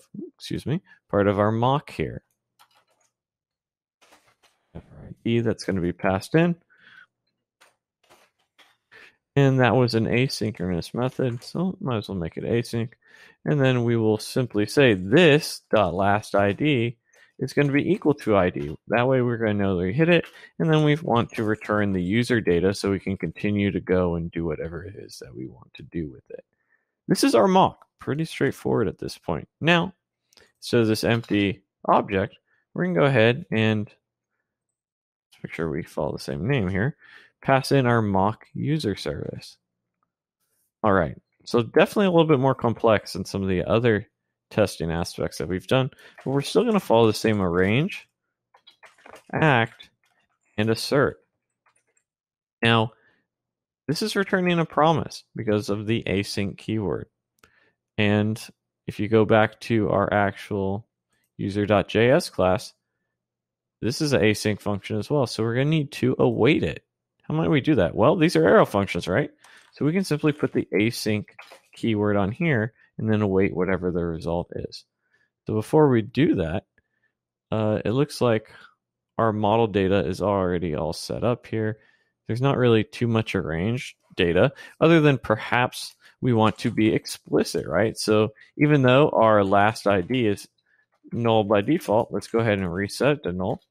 our mock here. ID that's going to be passed in. And that was an asynchronous method, so might as well make it async. And then we will simply say this dot last ID is going to be equal to ID. That way we're going to know that we hit it, and then we want to return the user data so we can continue to go and do whatever it is that we want to do with it. This is our mock. Pretty straightforward at this point. Now, so this empty object, we're going to go ahead and let's make sure we follow the same name here. Pass in our mock user service. All right, so definitely a little bit more complex than some of the other testing aspects that we've done, but we're still going to follow the same arrange, act, and assert. Now, this is returning a promise because of the async keyword. And if you go back to our actual user.js class, this is an async function as well. So we're going to need to await it. How might we do that? Well, these are arrow functions, right? So we can simply put the async keyword on here and then await whatever the result is. So before we do that, it looks like our model data is already all set up here. There's not really too much arranged data other than perhaps we want to be explicit, right? So even though our last ID is null by default, let's go ahead and reset it to null.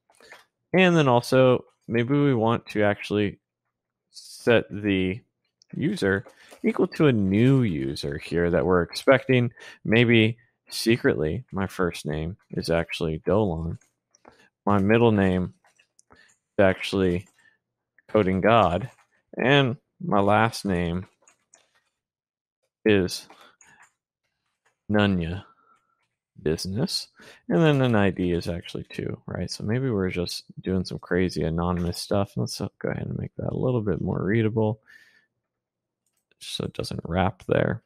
And then also maybe we want to actually set the user equal to a new user here that we're expecting. Maybe secretly my first name is actually Dolan. My middle name is actually Coding God. And my last name is Nunya Business. And then an ID is actually 2, right? So maybe we're just doing some crazy anonymous stuff. Let's go ahead and make that a little bit more readable so it doesn't wrap there.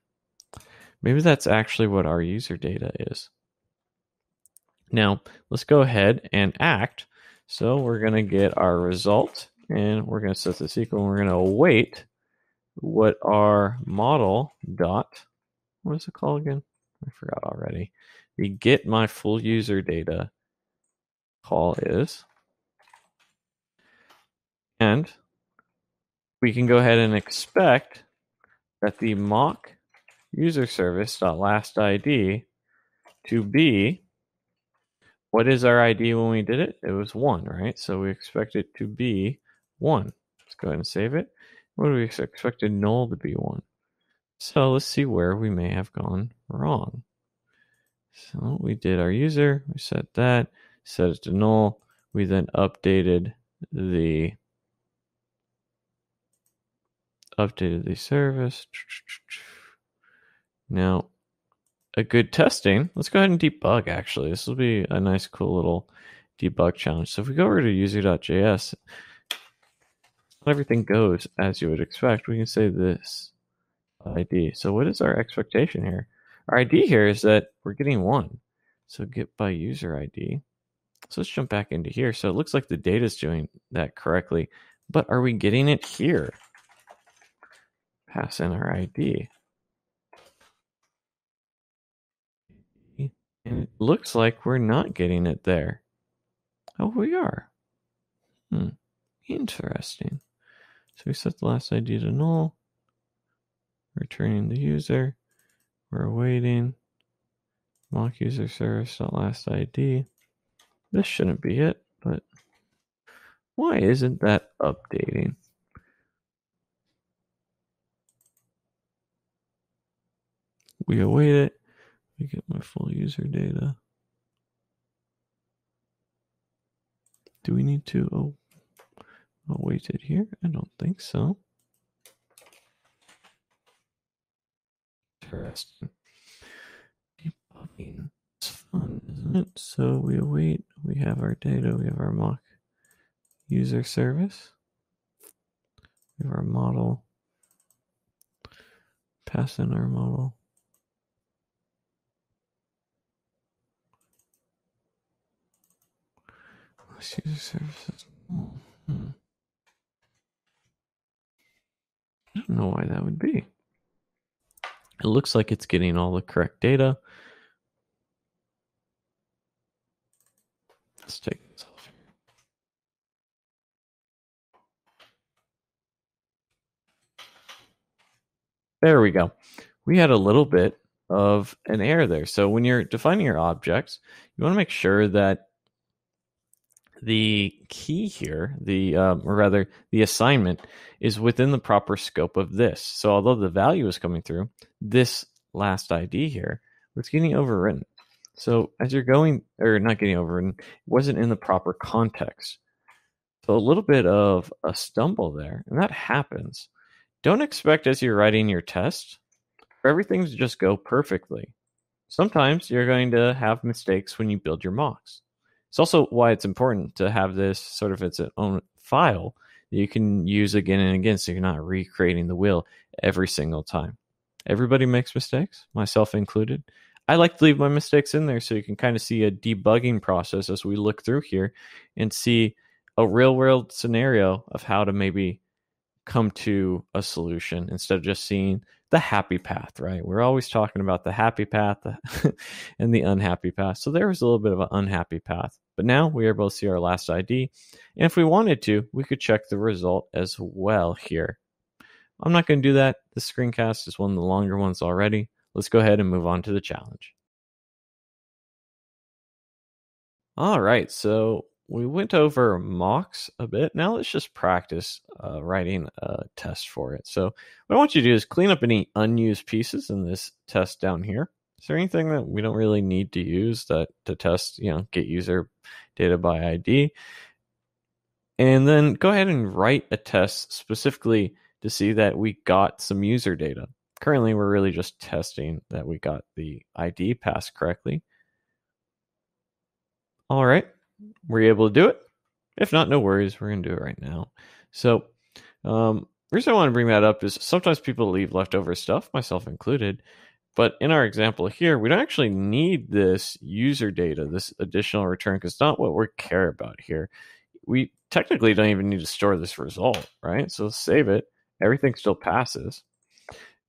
Maybe that's actually what our user data is. Now, let's go ahead and act. So we're going to get our result, and we're going to set this equal, and we're going to await what our model dot, what is it called again? I forgot already. The get my full user data call is. And we can go ahead and expect that the mock user service dot last ID to be, what is our ID when we did it? It was 1, right? So we expect it to be 1. Let's go ahead and save it. What do we expect a null to be 1? So let's see where we may have gone wrong. So we did our user, we set that, set it to null. We then updated the service. Now, a good testing, let's go ahead and debug actually. This will be a nice, cool little debug challenge. So if we go over to user.js, not everything goes as you would expect. We can say this ID. So what is our expectation here? Our ID here is that we're getting 1. So get by user ID. So let's jump back into here. So it looks like the data is doing that correctly, but are we getting it here? Pass in our ID. And it looks like we're not getting it there. Oh, we are. Interesting. So we set the last ID to null. Returning the user. We're awaiting. Mock user service.last ID. This shouldn't be it, but why isn't that updating? We await it. We get my full user data. Do we need to? Oh, awaited here? I don't think so. Interesting. Debugging. It's fun, isn't it? So we await, we have our data, we have our mock user service, we have our model, pass in our model. User services. I don't know why that would be. It looks like it's getting all the correct data. Let's take this off. There we go. We had a little bit of an error there. So when you're defining your objects, you want to make sure that the key here, or rather the assignment, is within the proper scope of this. So although the value is coming through, this last ID here, it's getting overwritten. So as you're going, or not getting overwritten, it wasn't in the proper context. So a little bit of a stumble there, and that happens. Don't expect as you're writing your test for everything to just go perfectly. Sometimes you're going to have mistakes when you build your mocks. It's also why it's important to have this sort of its own file that you can use again and again so you're not recreating the wheel every single time. Everybody makes mistakes, myself included. I like to leave my mistakes in there so you can kind of see a debugging process as we look through here and see a real world scenario of how to maybe come to a solution instead of just seeing the happy path, right? We're always talking about the happy path and the unhappy path. So there was a little bit of an unhappy path, but now we are able to see our last ID. And if we wanted to, we could check the result as well here. I'm not going to do that. The screencast is one of the longer ones already. Let's go ahead and move on to the challenge. All right, so we went over mocks a bit. Now let's just practice writing a test for it. So what I want you to do is clean up any unused pieces in this test down here. Is there anything that we don't really need to use to test, get user data by ID? And then go ahead and write a test specifically to see that we got some user data. Currently, we're really just testing that we got the ID passed correctly. All right. Were you able to do it? If not, no worries. We're going to do it right now. So the reason I want to bring that up is sometimes people leave leftover stuff, myself included. But in our example here, we don't actually need this user data, this additional return, because it's not what we care about here. We technically don't even need to store this result, right? So let's save it. Everything still passes.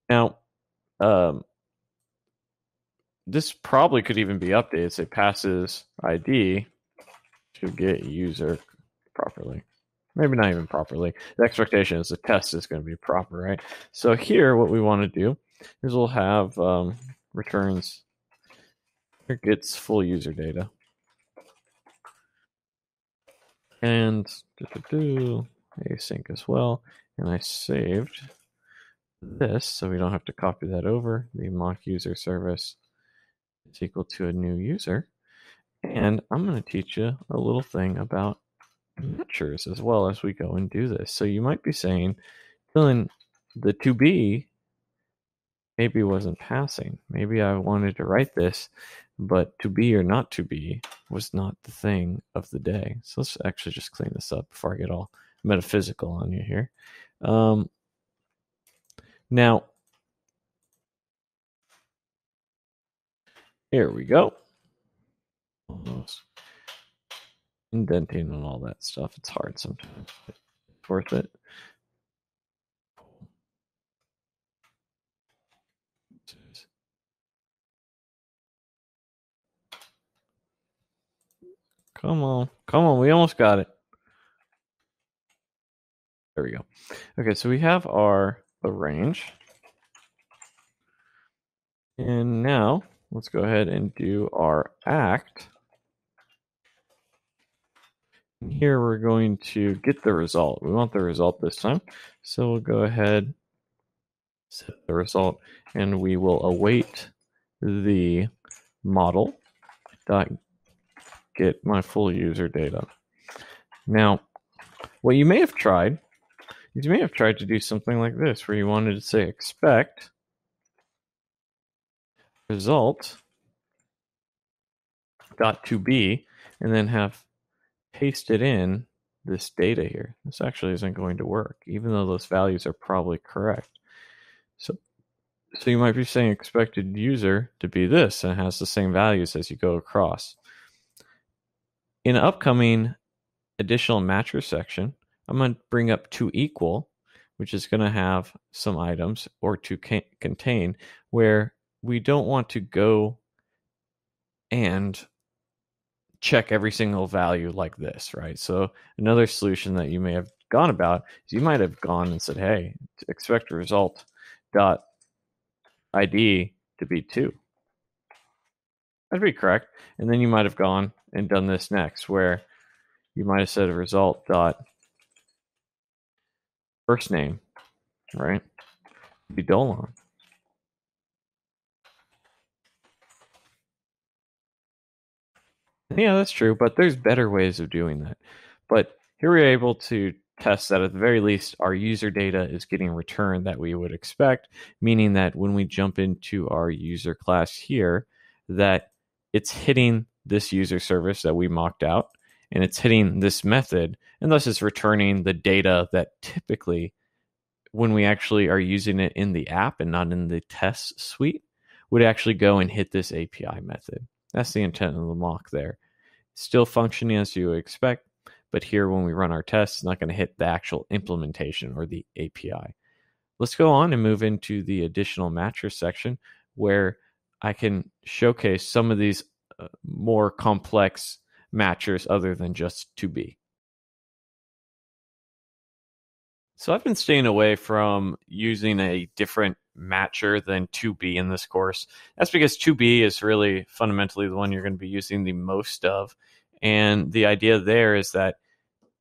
Now, this probably could even be updated. Say passes ID to get user properly. Maybe not even properly. The expectation is the test is going to be proper, right? So here, what we want to do is we'll have returns. It gets full user data. And async as well. And I saved this so we don't have to copy that over. The mock user service is equal to a new user. And I'm going to teach you a little thing about pictures as well as we go and do this. So you might be saying, Dylan, the toBe maybe wasn't passing. Maybe I wanted to write this, but toBe or not toBe was not the thing of the day. So let's actually just clean this up before I get all metaphysical on you here. Now, here we go. Almost indenting and all that stuff. It's hard sometimes, but it's worth it. Come on, we almost got it. There we go. Okay, so we have our arrange. And now let's go ahead and do our act. And here we're going to get the result. We want the result this time. So we'll go ahead, set the result, and we will await the model dot get my full user data. Now, What you may have tried is you may have tried to do something like this, where you wanted to say expect result dot to be, and then have pasted in this data here. This actually isn't going to work, even though those values are probably correct. So you might be saying expected user to be this, and it has the same values as you go across. In an upcoming additional matcher section, I'm going to bring up toEqual, which is going to have some items, or to contain, where we don't want to go and check every single value like this, right? So another solution that you may have gone about is you might have gone and said, hey, expect result dot ID to be 2. That'd be correct. And then you might have gone and done this next, where you might have said a result dot first name, right? Be Dolan. Yeah, that's true, but there's better ways of doing that. But here we're able to test that at the very least our user data is getting returned that we would expect, meaning that when we jump into our user class here, that it's hitting this user service that we mocked out, and it's hitting this method, and thus it's returning the data that typically, when we actually are using it in the app and not in the test suite, would actually go and hit this API method. That's the intent of the mock there. Still functioning as you would expect, but here when we run our tests, it's not going to hit the actual implementation or the API. Let's go on and move into the additional matcher section, where I can showcase some of these more complex matchers other than just to be. So I've been staying away from using a different matcher than to be in this course. That's because to be is really fundamentally the one you're going to be using the most of. And the idea there is that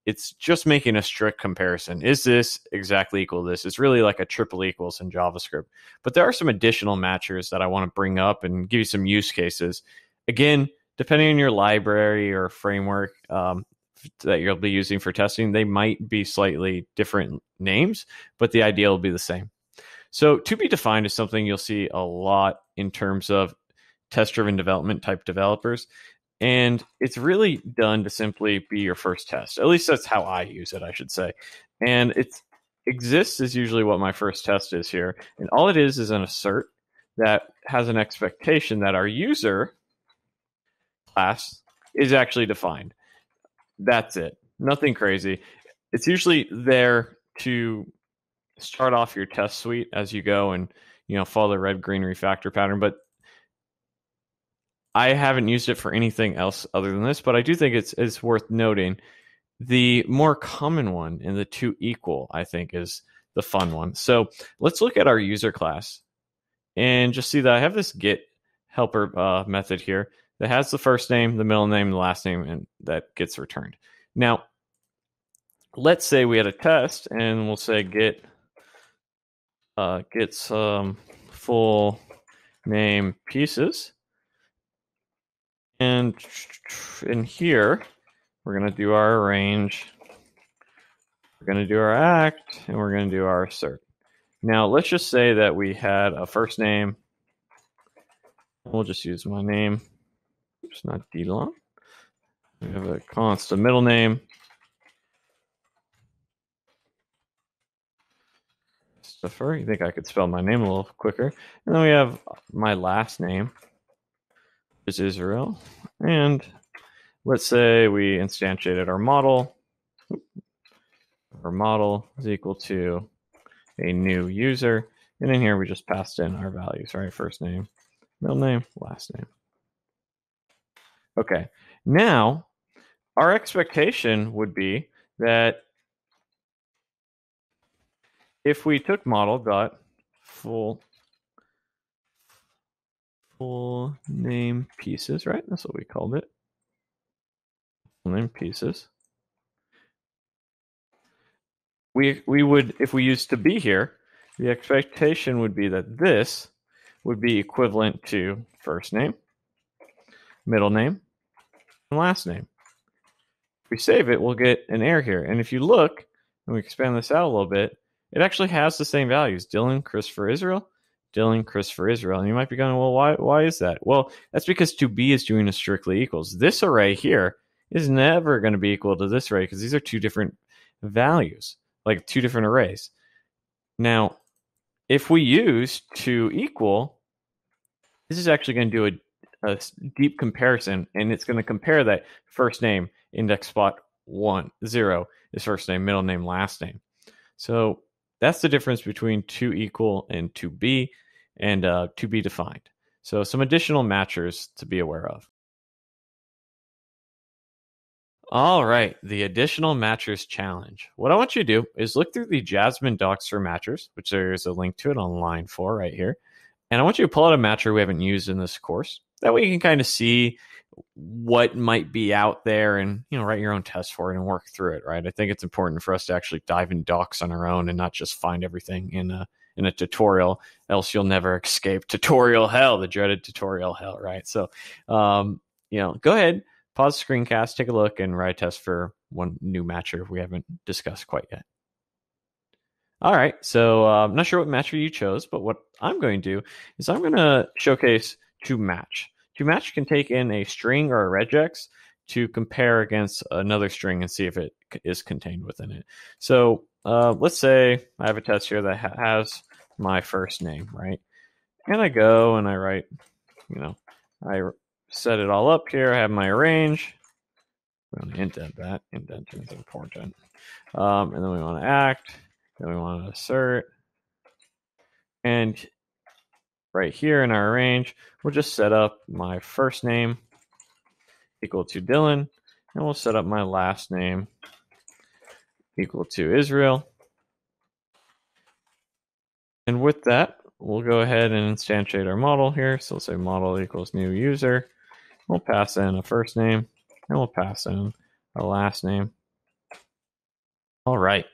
it's just making a strict comparison. Is this exactly equal to this? It's really like a triple equals in JavaScript. But there are some additional matchers that I want to bring up and give you some use cases. Again, depending on your library or framework that you'll be using for testing, they might be slightly different names, but the idea will be the same. So toBeDefined is something you'll see a lot in terms of test-driven development type developers. And it's really done to simply be your first test. At least that's how I use it, I should say. And it exists is usually what my first test is here. And all it is an assert that has an expectation that our user class is actually defined. That's it. Nothing crazy. It's usually there to start off your test suite as you go and follow the red, green refactor pattern. But I haven't used it for anything else other than this, but I do think it's worth noting. The more common one in the toEqual, I think, is the fun one. So let's look at our user class and just see that I have this get helper method here that has the first name, the middle name, the last name, and that gets returned. Now, let's say we had a test, and we'll say get some full name pieces. And in here, we're going to do our arrange, we're going to do our act, and we're going to do our assert. Now, let's just say that we had a first name. We'll just use my name. It's not Delon. We have a constant middle name. Christopher. You think I could spell my name a little quicker? And then we have my last name, which is Israel. And let's say we instantiated our model. Our model is equal to a new user. And in here, we just passed in our values, right? First name, middle name, last name. Okay. Now, our expectation would be that if we took model dot full name pieces, right? That's what we called it. Full name pieces. We would, if we used to be here, the expectation would be that this would be equivalent to first name, middle name, and last name. we save it, we'll get an error here. And if you look, and we expand this out a little bit, it actually has the same values. Dylan, Christopher, Israel, Dylan, Christopher, Israel. And you might be going, well, why is that? Well, that's because toBe is doing a strictly equals. This array here is never going to be equal to this array because these are two different values, like two different arrays. Now, if we use toEqual, this is actually going to do a deep comparison, and it's going to compare that first name, index spot 1, 0 is first name, middle name, last name. So that's the difference between toEqual and toBe and toBeDefined. So some additional matchers to be aware of. All right, the additional matchers challenge. What I want you to do is look through the Jasmine docs for matchers, which there's a link to it on line 4 right here. And I want you to pull out a matcher we haven't used in this course. That way you can kind of see what might be out there and, write your own test for it and work through it, right? I think it's important for us to actually dive in docs on our own and not just find everything in a tutorial, else you'll never escape tutorial hell, the dreaded tutorial hell, right? So, go ahead, pause the screencast, take a look, and write a test for one new matcher we haven't discussed quite yet. All right, so I'm not sure what matcher you chose, but what I'm going to do is I'm going to showcase toMatch. toMatch can take in a string or a regex to compare against another string and see if it is contained within it. So let's say I have a test here that has my first name, right? And I go and I write, I set it all up here. I have my arrange. I'm going to indent that. Indenting is important. And then we want to act. Then we want to assert. And right here in our range, we'll just set up my first name equal to Dylan, and we'll set up my last name equal to Israel. And with that, we'll go ahead and instantiate our model here. So we'll say model equals new user. We'll pass in a first name, and we'll pass in a last name. All right.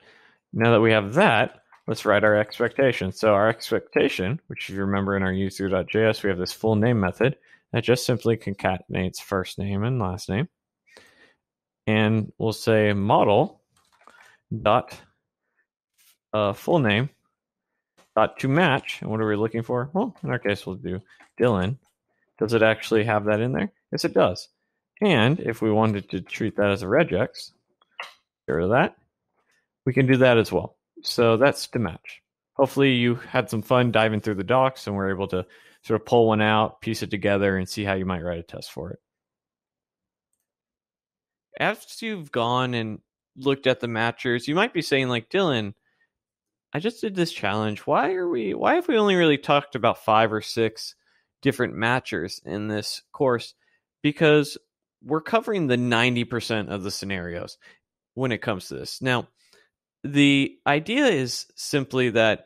Now that we have that, let's write our expectation. So our expectation, which if you remember in our user.js, we have this full name method that just simply concatenates first name and last name. And we'll say model dot full name dot toMatch. And what are we looking for? Well, in our case, we'll do Dylan. Does it actually have that in there? Yes, it does. And if we wanted to treat that as a regex, get rid of that, we can do that as well. So that's toMatch. Hopefully you had some fun diving through the docs and were able to sort of pull one out, piece it together, and see how you might write a test for it. After you've gone and looked at the matchers, you might be saying, like, Dylan, I just did this challenge. Why have we only really talked about 5 or 6 different matchers in this course? Because we're covering the 90% of the scenarios when it comes to this. Now, the idea is simply that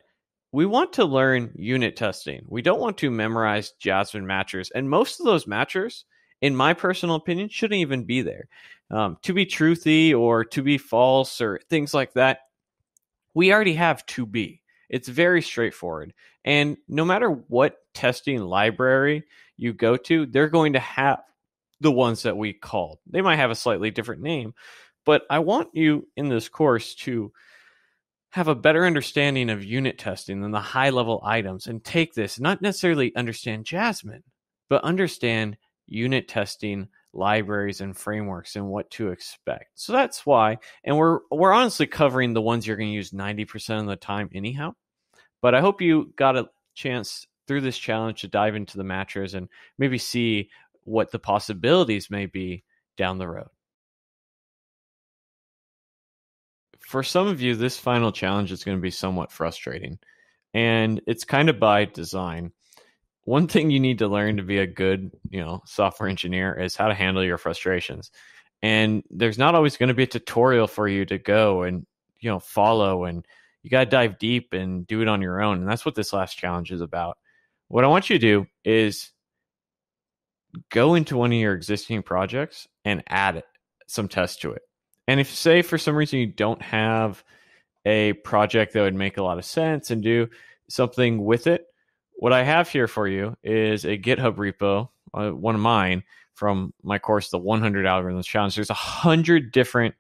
we want to learn unit testing. We don't want to memorize Jasmine matchers. And most of those matchers, in my personal opinion, shouldn't even be there. To be truthy or to be false or things like that, we already have toBe. It's very straightforward. And no matter what testing library you go to, they're going to have the ones that we called. They might have a slightly different name, but I want you in this course to have a better understanding of unit testing than the high-level items and take this, not necessarily understand Jasmine, but understand unit testing libraries and frameworks and what to expect. So that's why, and we're honestly covering the ones you're going to use 90% of the time anyhow. But I hope you got a chance through this challenge to dive into the matchers and maybe see what the possibilities may be down the road. For some of you, this final challenge is going to be somewhat frustrating, and it's kind of by design. One thing you need to learn to be a good, software engineer is how to handle your frustrations. And there's not always going to be a tutorial for you to go and, follow, and you got to dive deep and do it on your own. And that's what this last challenge is about. What I want you to do is go into one of your existing projects and add some tests to it. And if, say, for some reason you don't have a project that would make a lot of sense and do something with it, what I have here for you is a GitHub repo one of mine from my course, the 100 Algorithms Challenge, there's 100 different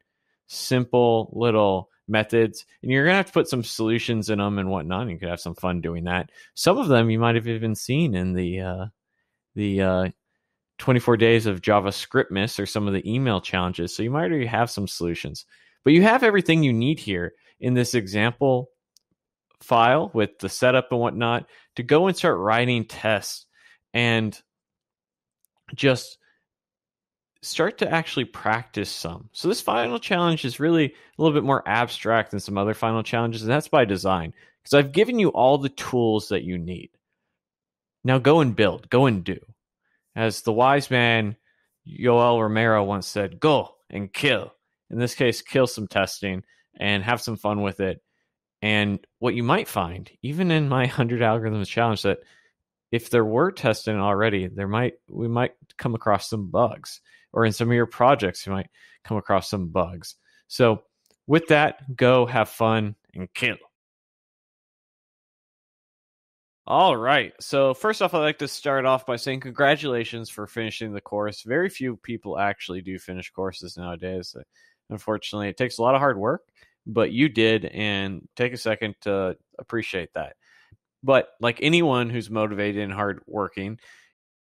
simple little methods, and you're going to have to put some solutions in them and whatnot. And you could have some fun doing that. Some of them you might have even seen in the 24 days of JavaScriptmas or some of the email challenges. So you might already have some solutions, but you have everything you need here in this example file with the setup and whatnot to go and start writing tests and just start to actually practice some. So this final challenge is really a little bit more abstract than some other final challenges, and that's by design, because I've given you all the tools that you need. Now go and build, go and do. As the wise man Yoel Romero once said, go and kill. In this case, kill some testing and have some fun with it. And what you might find, even in my 100 Algorithms Challenge, that if there were testing already, we might come across some bugs. Or in some of your projects, you might come across some bugs. So with that, go have fun and kill. All right. So first off, I'd like to start off by saying congratulations for finishing the course. Very few people actually do finish courses nowadays. Unfortunately, it takes a lot of hard work, but you did, and take a second to appreciate that. But like anyone who's motivated and hardworking,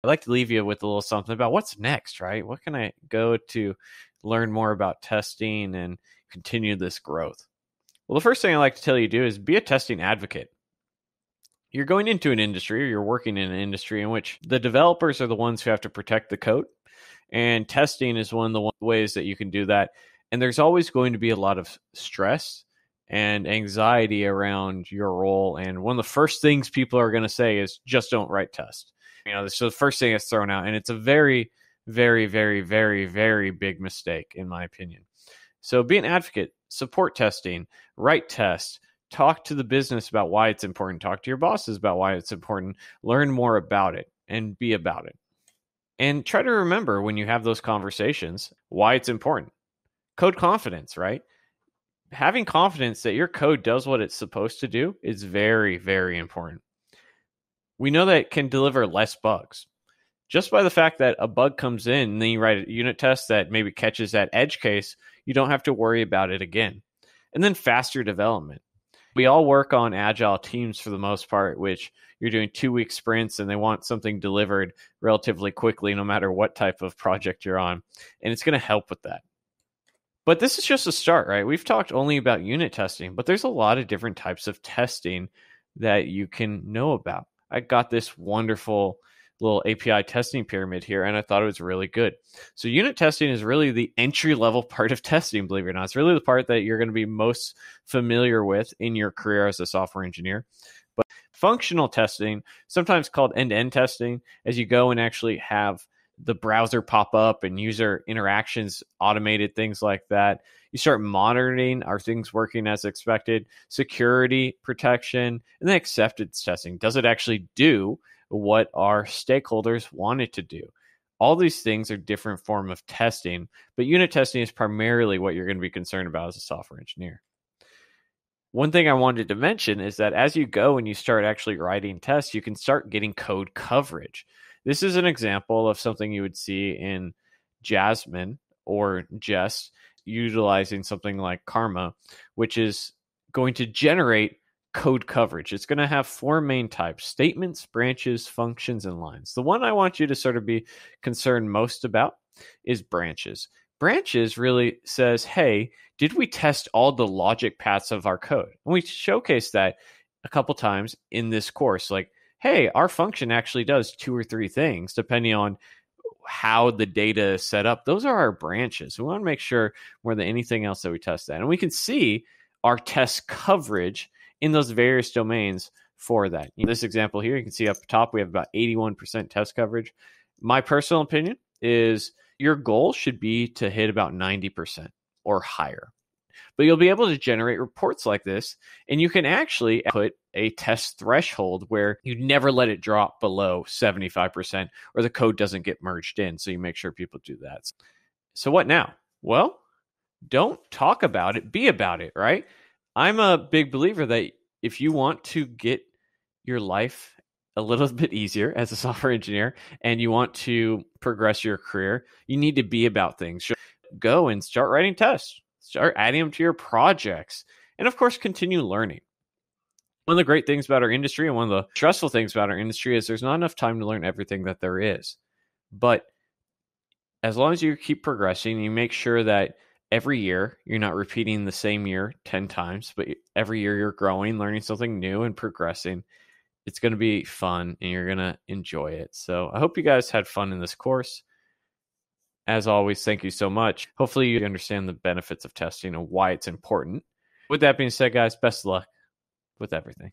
I'd like to leave you with a little something about what's next, right? What can I go to learn more about testing and continue this growth? Well, the first thing I'd like to tell you to do is be a testing advocate. You're going into an industry, or you're working in an industry in which the developers are the ones who have to protect the code, and testing is one of the ways that you can do that. And there's always going to be a lot of stress and anxiety around your role. And one of the first things people are going to say is just don't write tests. So the first thing that's thrown out, and it's a very, very, very, very, very big mistake, in my opinion. So be an advocate, support testing, write tests, talk to the business about why it's important, talk to your bosses about why it's important, learn more about it, and be about it. And try to remember when you have those conversations why it's important. Code confidence, right? Having confidence that your code does what it's supposed to do is very, very important. We know that it can deliver less bugs. Just by the fact that a bug comes in and then you write a unit test that maybe catches that edge case, you don't have to worry about it again. And then faster development. We all work on agile teams for the most part, which you're doing 2-week sprints and they want something delivered relatively quickly, no matter what type of project you're on. And it's going to help with that. But this is just a start, right? We've talked only about unit testing, but there's a lot of different types of testing that you can know about. I got this wonderful little API testing pyramid here, and I thought it was really good. So unit testing is really the entry-level part of testing, believe it or not. It's really the part that you're going to be most familiar with in your career as a software engineer. But functional testing, sometimes called end-to-end testing, as you go and actually have the browser pop up and user interactions automated, things like that. You start monitoring, are things working as expected, security, protection, and then acceptance testing. Does it actually do what our stakeholders want it to do? All these things are different form of testing, but unit testing is primarily what you're going to be concerned about as a software engineer. One thing I wanted to mention is that as you go and you start actually writing tests, you can start getting code coverage. This is an example of something you would see in Jasmine or Jest, utilizing something like Karma, which is going to generate code coverage. It's going to have 4 main types: statements, branches, functions, and lines. The one I want you to sort of be concerned most about is branches. Branches really says, hey, did we test all the logic paths of our code? And we showcase that a couple times in this course. Like, hey, our function actually does 2 or 3 things depending on how the data is set up. Those are our branches. We want to make sure more than anything else that we test that. And we can see our test coverage in those various domains for that. In this example here, you can see up top, we have about 81% test coverage. My personal opinion is your goal should be to hit about 90% or higher. But you'll be able to generate reports like this, and you can actually put a test threshold where you never let it drop below 75% or the code doesn't get merged in. So you make sure people do that. So what now? Well, don't talk about it, be about it, right? I'm a big believer that if you want to get your life a little bit easier as a software engineer and you want to progress your career, you need to be about things. Go and start writing tests, start adding them to your projects, and of course, continue learning. One of the great things about our industry and one of the stressful things about our industry is there's not enough time to learn everything that there is. But as long as you keep progressing, you make sure that every year you're not repeating the same year 10 times, but every year you're growing, learning something new and progressing. It's going to be fun and you're going to enjoy it. So I hope you guys had fun in this course. As always, thank you so much. Hopefully you understand the benefits of testing and why it's important. With that being said, guys, best of luck with everything.